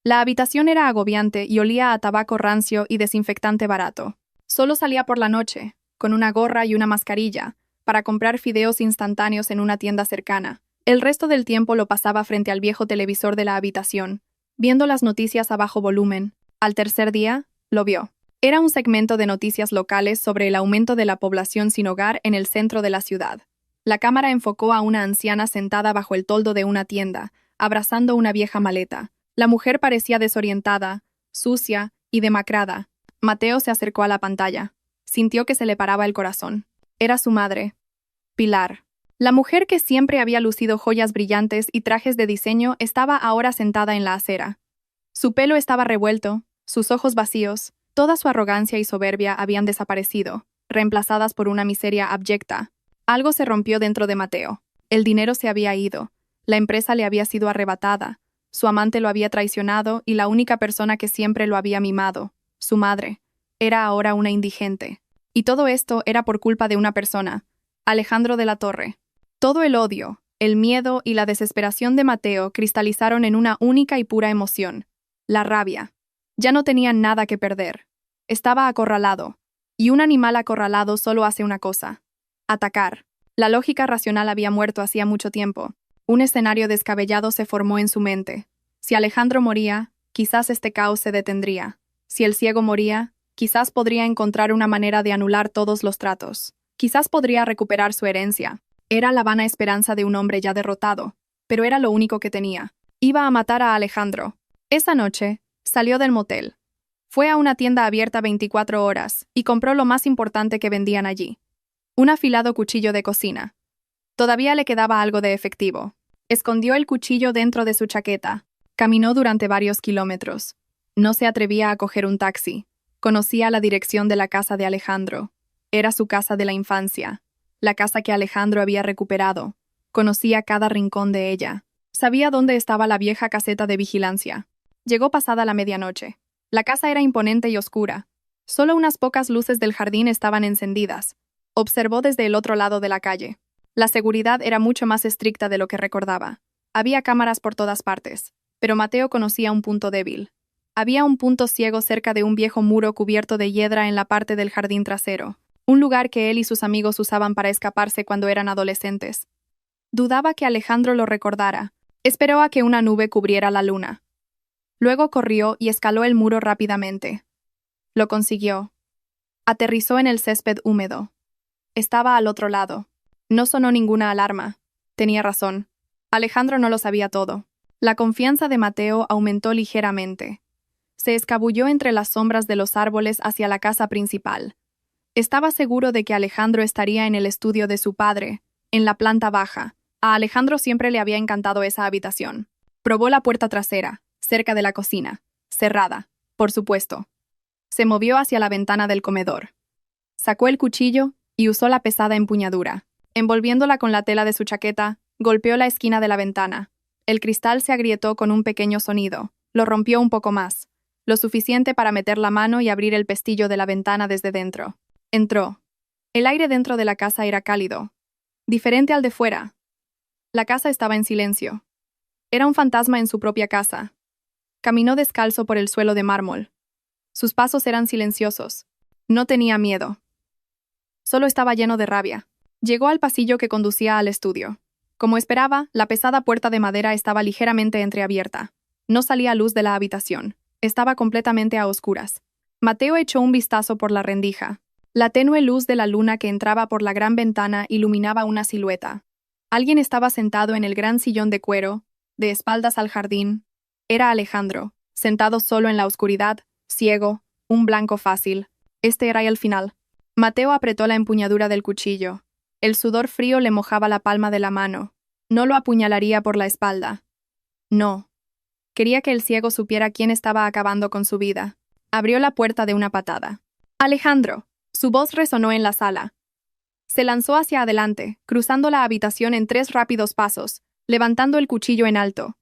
La habitación era agobiante y olía a tabaco rancio y desinfectante barato. Solo salía por la noche, con una gorra y una mascarilla, para comprar fideos instantáneos en una tienda cercana. El resto del tiempo lo pasaba frente al viejo televisor de la habitación, viendo las noticias a bajo volumen. Al tercer día, lo vio. Era un segmento de noticias locales sobre el aumento de la población sin hogar en el centro de la ciudad. La cámara enfocó a una anciana sentada bajo el toldo de una tienda, abrazando una vieja maleta. La mujer parecía desorientada, sucia y demacrada. Mateo se acercó a la pantalla. Sintió que se le paraba el corazón. Era su madre, Pilar. La mujer que siempre había lucido joyas brillantes y trajes de diseño estaba ahora sentada en la acera. Su pelo estaba revuelto, sus ojos vacíos, toda su arrogancia y soberbia habían desaparecido, reemplazadas por una miseria abyecta. Algo se rompió dentro de Mateo. El dinero se había ido, la empresa le había sido arrebatada, su amante lo había traicionado y la única persona que siempre lo había mimado, su madre, era ahora una indigente. Y todo esto era por culpa de una persona, Alejandro de la Torre. Todo el odio, el miedo y la desesperación de Mateo cristalizaron en una única y pura emoción, la rabia. Ya no tenía nada que perder. Estaba acorralado, y un animal acorralado solo hace una cosa: atacar. La lógica racional había muerto hacía mucho tiempo. Un escenario descabellado se formó en su mente. Si Alejandro moría, quizás este caos se detendría. Si el ciego moría, quizás podría encontrar una manera de anular todos los tratos. Quizás podría recuperar su herencia. Era la vana esperanza de un hombre ya derrotado, pero era lo único que tenía. Iba a matar a Alejandro. Esa noche, salió del motel. Fue a una tienda abierta 24 horas y compró lo más importante que vendían allí: un afilado cuchillo de cocina. Todavía le quedaba algo de efectivo. Escondió el cuchillo dentro de su chaqueta. Caminó durante varios kilómetros. No se atrevía a coger un taxi. Conocía la dirección de la casa de Alejandro. Era su casa de la infancia. La casa que Alejandro había recuperado. Conocía cada rincón de ella. Sabía dónde estaba la vieja caseta de vigilancia. Llegó pasada la medianoche. La casa era imponente y oscura. Solo unas pocas luces del jardín estaban encendidas. Observó desde el otro lado de la calle. La seguridad era mucho más estricta de lo que recordaba. Había cámaras por todas partes, pero Mateo conocía un punto débil. Había un punto ciego cerca de un viejo muro cubierto de hiedra en la parte del jardín trasero. Un lugar que él y sus amigos usaban para escaparse cuando eran adolescentes. Dudaba que Alejandro lo recordara, Esperó a que una nube cubriera la luna. Luego corrió y escaló el muro rápidamente. Lo consiguió. Aterrizó en el césped húmedo. Estaba al otro lado. No sonó ninguna alarma. Tenía razón. Alejandro no lo sabía todo. La confianza de Mateo aumentó ligeramente. Se escabulló entre las sombras de los árboles hacia la casa principal. Estaba seguro de que Alejandro estaría en el estudio de su padre, en la planta baja. A Alejandro siempre le había encantado esa habitación. Probó la puerta trasera, cerca de la cocina. Cerrada, por supuesto. Se movió hacia la ventana del comedor. Sacó el cuchillo y usó la pesada empuñadura. Envolviéndola con la tela de su chaqueta, golpeó la esquina de la ventana. El cristal se agrietó con un pequeño sonido. Lo rompió un poco más, lo suficiente para meter la mano y abrir el pestillo de la ventana desde dentro. Entró. El aire dentro de la casa era cálido, diferente al de fuera. La casa estaba en silencio. Era un fantasma en su propia casa. Caminó descalzo por el suelo de mármol. Sus pasos eran silenciosos. No tenía miedo. Solo estaba lleno de rabia. Llegó al pasillo que conducía al estudio. Como esperaba, la pesada puerta de madera estaba ligeramente entreabierta. No salía luz de la habitación. Estaba completamente a oscuras. Mateo echó un vistazo por la rendija. La tenue luz de la luna que entraba por la gran ventana iluminaba una silueta. Alguien estaba sentado en el gran sillón de cuero, de espaldas al jardín. Era Alejandro, sentado solo en la oscuridad, ciego, un blanco fácil. Este era el final. Mateo apretó la empuñadura del cuchillo. El sudor frío le mojaba la palma de la mano. No lo apuñalaría por la espalda. No. Quería que el ciego supiera quién estaba acabando con su vida. Abrió la puerta de una patada. ¡Alejandro! Su voz resonó en la sala. Se lanzó hacia adelante, cruzando la habitación en 3 rápidos pasos, levantando el cuchillo en alto.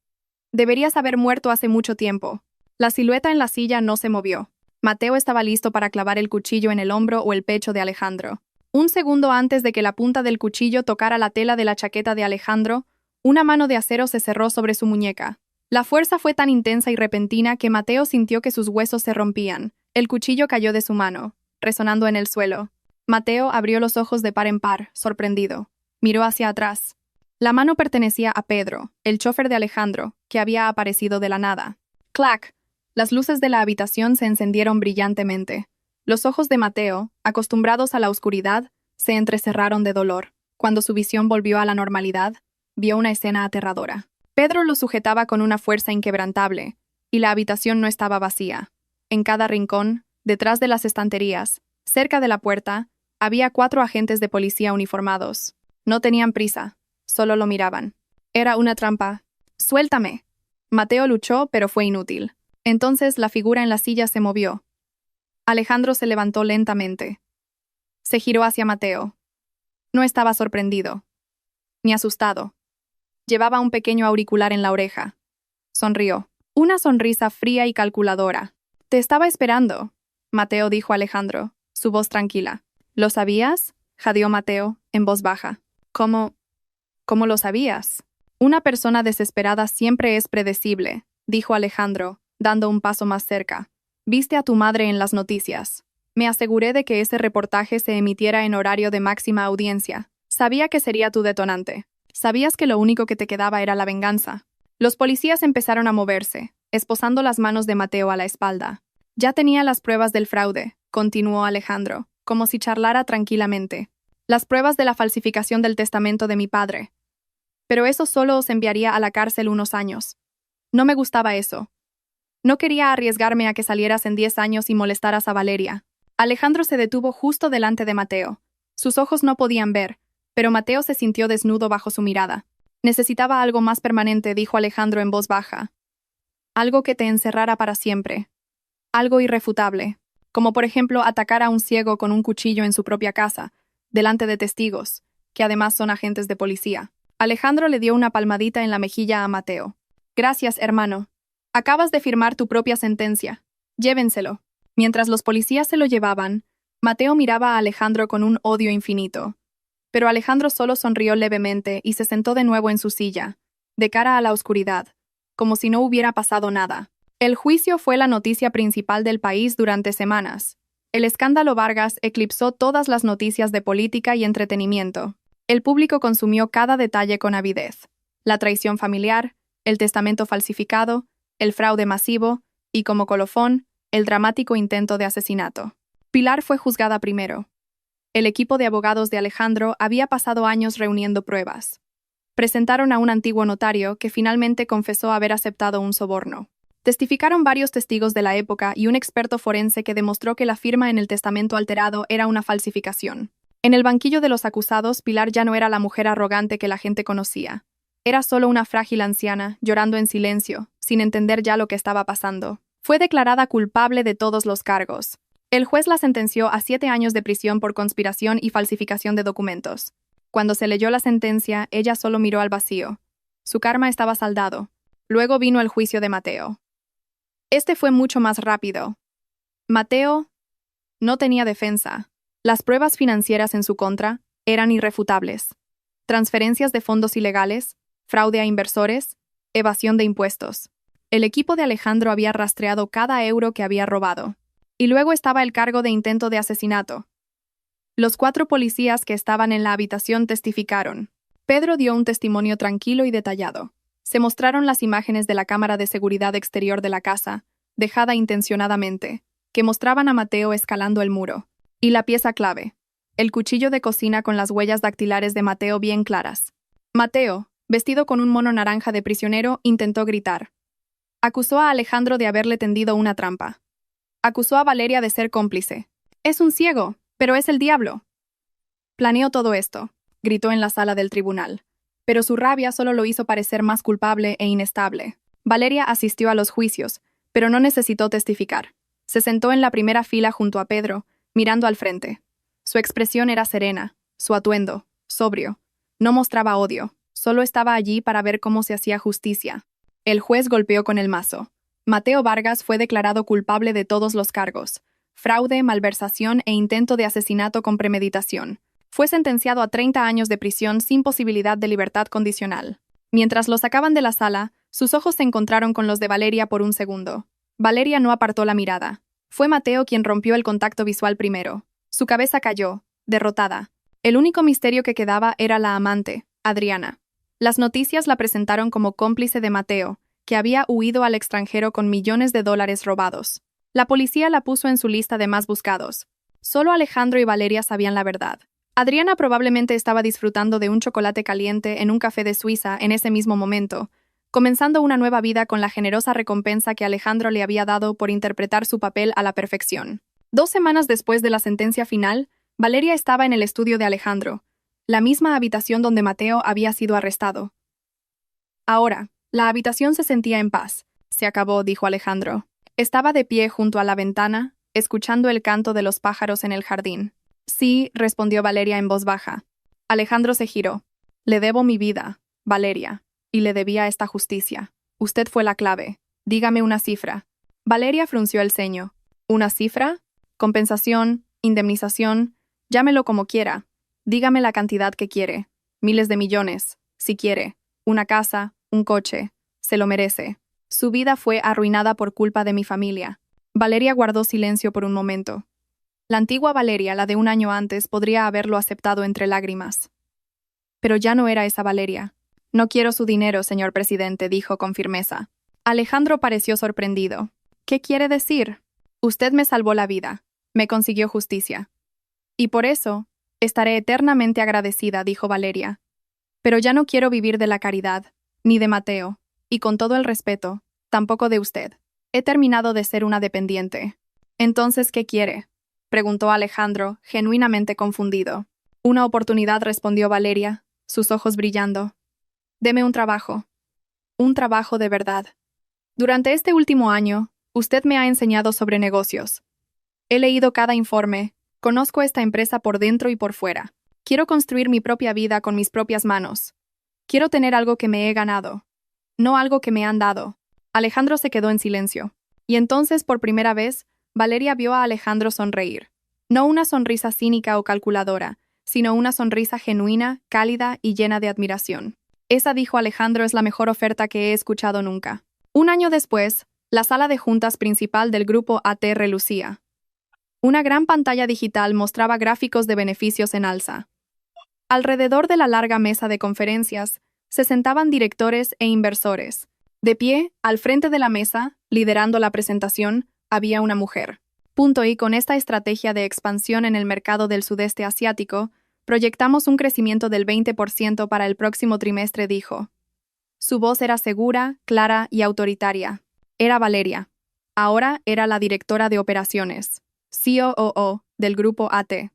Deberías haber muerto hace mucho tiempo. La silueta en la silla no se movió. Mateo estaba listo para clavar el cuchillo en el hombro o el pecho de Alejandro. Un segundo antes de que la punta del cuchillo tocara la tela de la chaqueta de Alejandro, una mano de acero se cerró sobre su muñeca. La fuerza fue tan intensa y repentina que Mateo sintió que sus huesos se rompían. El cuchillo cayó de su mano, resonando en el suelo. Mateo abrió los ojos de par en par, sorprendido. Miró hacia atrás. La mano pertenecía a Pedro, el chofer de Alejandro, que había aparecido de la nada. ¡Clac! Las luces de la habitación se encendieron brillantemente. Los ojos de Mateo, acostumbrados a la oscuridad, se entrecerraron de dolor. Cuando su visión volvió a la normalidad, vio una escena aterradora. Pedro lo sujetaba con una fuerza inquebrantable, y la habitación no estaba vacía. En cada rincón, detrás de las estanterías, cerca de la puerta, había 4 agentes de policía uniformados. No tenían prisa, solo lo miraban. Era una trampa. ¡Suéltame! Mateo luchó, pero fue inútil. Entonces la figura en la silla se movió. Alejandro se levantó lentamente. Se giró hacia Mateo. No estaba sorprendido, ni asustado. Llevaba un pequeño auricular en la oreja. Sonrió. Una sonrisa fría y calculadora. «Te estaba esperando», Mateo dijo a Alejandro, su voz tranquila. «¿Lo sabías?», jadeó Mateo, en voz baja. «¿Cómo lo sabías?» «Una persona desesperada siempre es predecible», dijo Alejandro, dando un paso más cerca. «Viste a tu madre en las noticias. Me aseguré de que ese reportaje se emitiera en horario de máxima audiencia. Sabía que sería tu detonante. Sabías que lo único que te quedaba era la venganza». Los policías empezaron a moverse, esposando las manos de Mateo a la espalda. «Ya tenía las pruebas del fraude», continuó Alejandro, como si charlara tranquilamente. «Las pruebas de la falsificación del testamento de mi padre. Pero eso solo os enviaría a la cárcel unos años. No me gustaba eso. No quería arriesgarme a que salieras en 10 años y molestaras a Valeria». Alejandro se detuvo justo delante de Mateo. Sus ojos no podían ver, pero Mateo se sintió desnudo bajo su mirada. «Necesitaba algo más permanente», dijo Alejandro en voz baja. «Algo que te encerrara para siempre. Algo irrefutable. Como por ejemplo atacar a un ciego con un cuchillo en su propia casa, delante de testigos, que además son agentes de policía». Alejandro le dio una palmadita en la mejilla a Mateo. «Gracias, hermano. Acabas de firmar tu propia sentencia. Llévenselo». Mientras los policías se lo llevaban, Mateo miraba a Alejandro con un odio infinito. Pero Alejandro solo sonrió levemente y se sentó de nuevo en su silla, de cara a la oscuridad, como si no hubiera pasado nada. El juicio fue la noticia principal del país durante semanas. El escándalo Vargas eclipsó todas las noticias de política y entretenimiento. El público consumió cada detalle con avidez. La traición familiar, el testamento falsificado, el fraude masivo y, como colofón, el dramático intento de asesinato. Pilar fue juzgada primero. El equipo de abogados de Alejandro había pasado años reuniendo pruebas. Presentaron a un antiguo notario que finalmente confesó haber aceptado un soborno. Testificaron varios testigos de la época y un experto forense que demostró que la firma en el testamento alterado era una falsificación. En el banquillo de los acusados, Pilar ya no era la mujer arrogante que la gente conocía. Era solo una frágil anciana, llorando en silencio, sin entender ya lo que estaba pasando. Fue declarada culpable de todos los cargos. El juez la sentenció a 7 años de prisión por conspiración y falsificación de documentos. Cuando se leyó la sentencia, ella solo miró al vacío. Su karma estaba saldado. Luego vino el juicio de Mateo. Este fue mucho más rápido. Mateo no tenía defensa. Las pruebas financieras en su contra eran irrefutables. Transferencias de fondos ilegales, fraude a inversores, evasión de impuestos. El equipo de Alejandro había rastreado cada euro que había robado. Y luego estaba el cargo de intento de asesinato. Los 4 policías que estaban en la habitación testificaron. Pedro dio un testimonio tranquilo y detallado. Se mostraron las imágenes de la cámara de seguridad exterior de la casa, dejada intencionadamente, que mostraban a Mateo escalando el muro. Y la pieza clave, el cuchillo de cocina con las huellas dactilares de Mateo bien claras. Mateo, vestido con un mono naranja de prisionero, intentó gritar. Acusó a Alejandro de haberle tendido una trampa. Acusó a Valeria de ser cómplice. Es un ciego, pero es el diablo. Planeó todo esto, gritó en la sala del tribunal. Pero su rabia solo lo hizo parecer más culpable e inestable. Valeria asistió a los juicios, pero no necesitó testificar. Se sentó en la primera fila junto a Pedro, mirando al frente. Su expresión era serena, su atuendo, sobrio. No mostraba odio, solo estaba allí para ver cómo se hacía justicia. El juez golpeó con el mazo. Mateo Vargas fue declarado culpable de todos los cargos: fraude, malversación e intento de asesinato con premeditación. Fue sentenciado a 30 años de prisión sin posibilidad de libertad condicional. Mientras lo sacaban de la sala, sus ojos se encontraron con los de Valeria por un segundo. Valeria no apartó la mirada. Fue Mateo quien rompió el contacto visual primero. Su cabeza cayó, derrotada. El único misterio que quedaba era la amante, Adriana. Las noticias la presentaron como cómplice de Mateo, que había huido al extranjero con millones de dólares robados. La policía la puso en su lista de más buscados. Solo Alejandro y Valeria sabían la verdad. Adriana probablemente estaba disfrutando de un chocolate caliente en un café de Suiza en ese mismo momento, comenzando una nueva vida con la generosa recompensa que Alejandro le había dado por interpretar su papel a la perfección. 2 semanas después de la sentencia final, Valeria estaba en el estudio de Alejandro, la misma habitación donde Mateo había sido arrestado. Ahora, la habitación se sentía en paz. Se acabó, dijo Alejandro. Estaba de pie junto a la ventana, escuchando el canto de los pájaros en el jardín. Sí, respondió Valeria en voz baja. Alejandro se giró. Le debo mi vida, Valeria, y le debía esta justicia. Usted fue la clave. Dígame una cifra. Valeria frunció el ceño. ¿Una cifra? Compensación, indemnización, llámelo como quiera. Dígame la cantidad que quiere. Miles de millones, si quiere. Una casa, un coche. Se lo merece. Su vida fue arruinada por culpa de mi familia. Valeria guardó silencio por un momento. La antigua Valeria, la de un año antes, podría haberlo aceptado entre lágrimas. Pero ya no era esa Valeria. No quiero su dinero, señor presidente, dijo con firmeza. Alejandro pareció sorprendido. ¿Qué quiere decir? Usted me salvó la vida. Me consiguió justicia. Y por eso, estaré eternamente agradecida, dijo Valeria. Pero ya no quiero vivir de la caridad, ni de Mateo, y con todo el respeto, tampoco de usted. He terminado de ser una dependiente. Entonces, ¿qué quiere?, preguntó Alejandro, genuinamente confundido. Una oportunidad, respondió Valeria, sus ojos brillando. Deme un trabajo. Un trabajo de verdad. Durante este último año, usted me ha enseñado sobre negocios. He leído cada informe, conozco esta empresa por dentro y por fuera. Quiero construir mi propia vida con mis propias manos. Quiero tener algo que me he ganado, no algo que me han dado. Alejandro se quedó en silencio. Y entonces, por primera vez, Valeria vio a Alejandro sonreír. No una sonrisa cínica o calculadora, sino una sonrisa genuina, cálida y llena de admiración. Esa, dijo Alejandro, es la mejor oferta que he escuchado nunca. Un año después, la sala de juntas principal del grupo AT relucía. Una gran pantalla digital mostraba gráficos de beneficios en alza. Alrededor de la larga mesa de conferencias, Se sentaban directores e inversores. De pie, al frente de la mesa, liderando la presentación, había una mujer. Y con esta estrategia de expansión en el mercado del sudeste asiático, proyectamos un crecimiento del 20% para el próximo trimestre, dijo. Su voz era segura, clara y autoritaria. Era Valeria. Ahora era la directora de operaciones, COO, del grupo AT.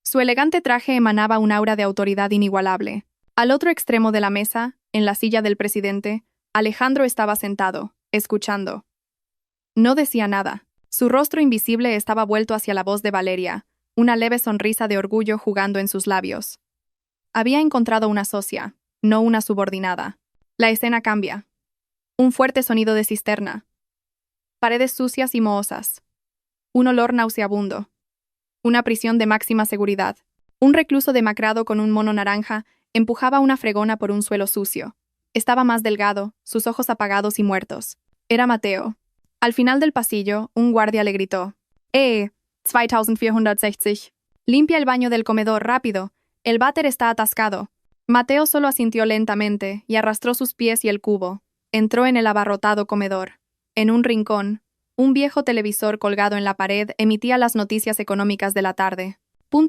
Su elegante traje emanaba un aura de autoridad inigualable. Al otro extremo de la mesa, en la silla del presidente, Alejandro estaba sentado, escuchando. No decía nada. Su rostro invisible estaba vuelto hacia la voz de Valeria, una leve sonrisa de orgullo jugando en sus labios. Había encontrado una socia, no una subordinada. La escena cambia. Un fuerte sonido de cisterna. Paredes sucias y mohosas. Un olor nauseabundo. Una prisión de máxima seguridad. Un recluso demacrado con un mono naranja empujaba una fregona por un suelo sucio. Estaba más delgado, sus ojos apagados y muertos. Era Mateo. Al final del pasillo, un guardia le gritó. 2460. Limpia el baño del comedor, rápido. El váter está atascado. Mateo solo asintió lentamente y arrastró sus pies y el cubo. Entró en el abarrotado comedor. En un rincón, un viejo televisor colgado en la pared emitía las noticias económicas de la tarde.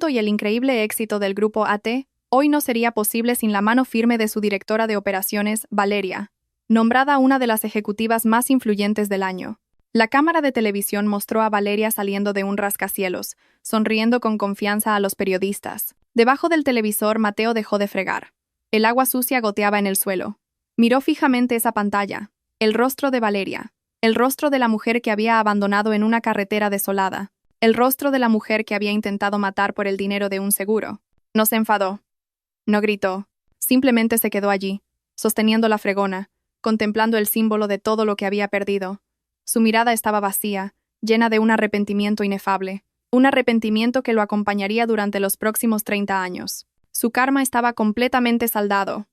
Y el increíble éxito del grupo AT hoy no sería posible sin la mano firme de su directora de operaciones, Valeria, nombrada una de las ejecutivas más influyentes del año. La cámara de televisión mostró a Valeria saliendo de un rascacielos, sonriendo con confianza a los periodistas. Debajo del televisor, Mateo dejó de fregar. El agua sucia goteaba en el suelo. Miró fijamente esa pantalla. El rostro de Valeria. El rostro de la mujer que había abandonado en una carretera desolada. El rostro de la mujer que había intentado matar por el dinero de un seguro. No se enfadó. No gritó. Simplemente se quedó allí, sosteniendo la fregona, contemplando el símbolo de todo lo que había perdido. Su mirada estaba vacía, llena de un arrepentimiento inefable. Un arrepentimiento que lo acompañaría durante los próximos 30 años. Su karma estaba completamente saldado.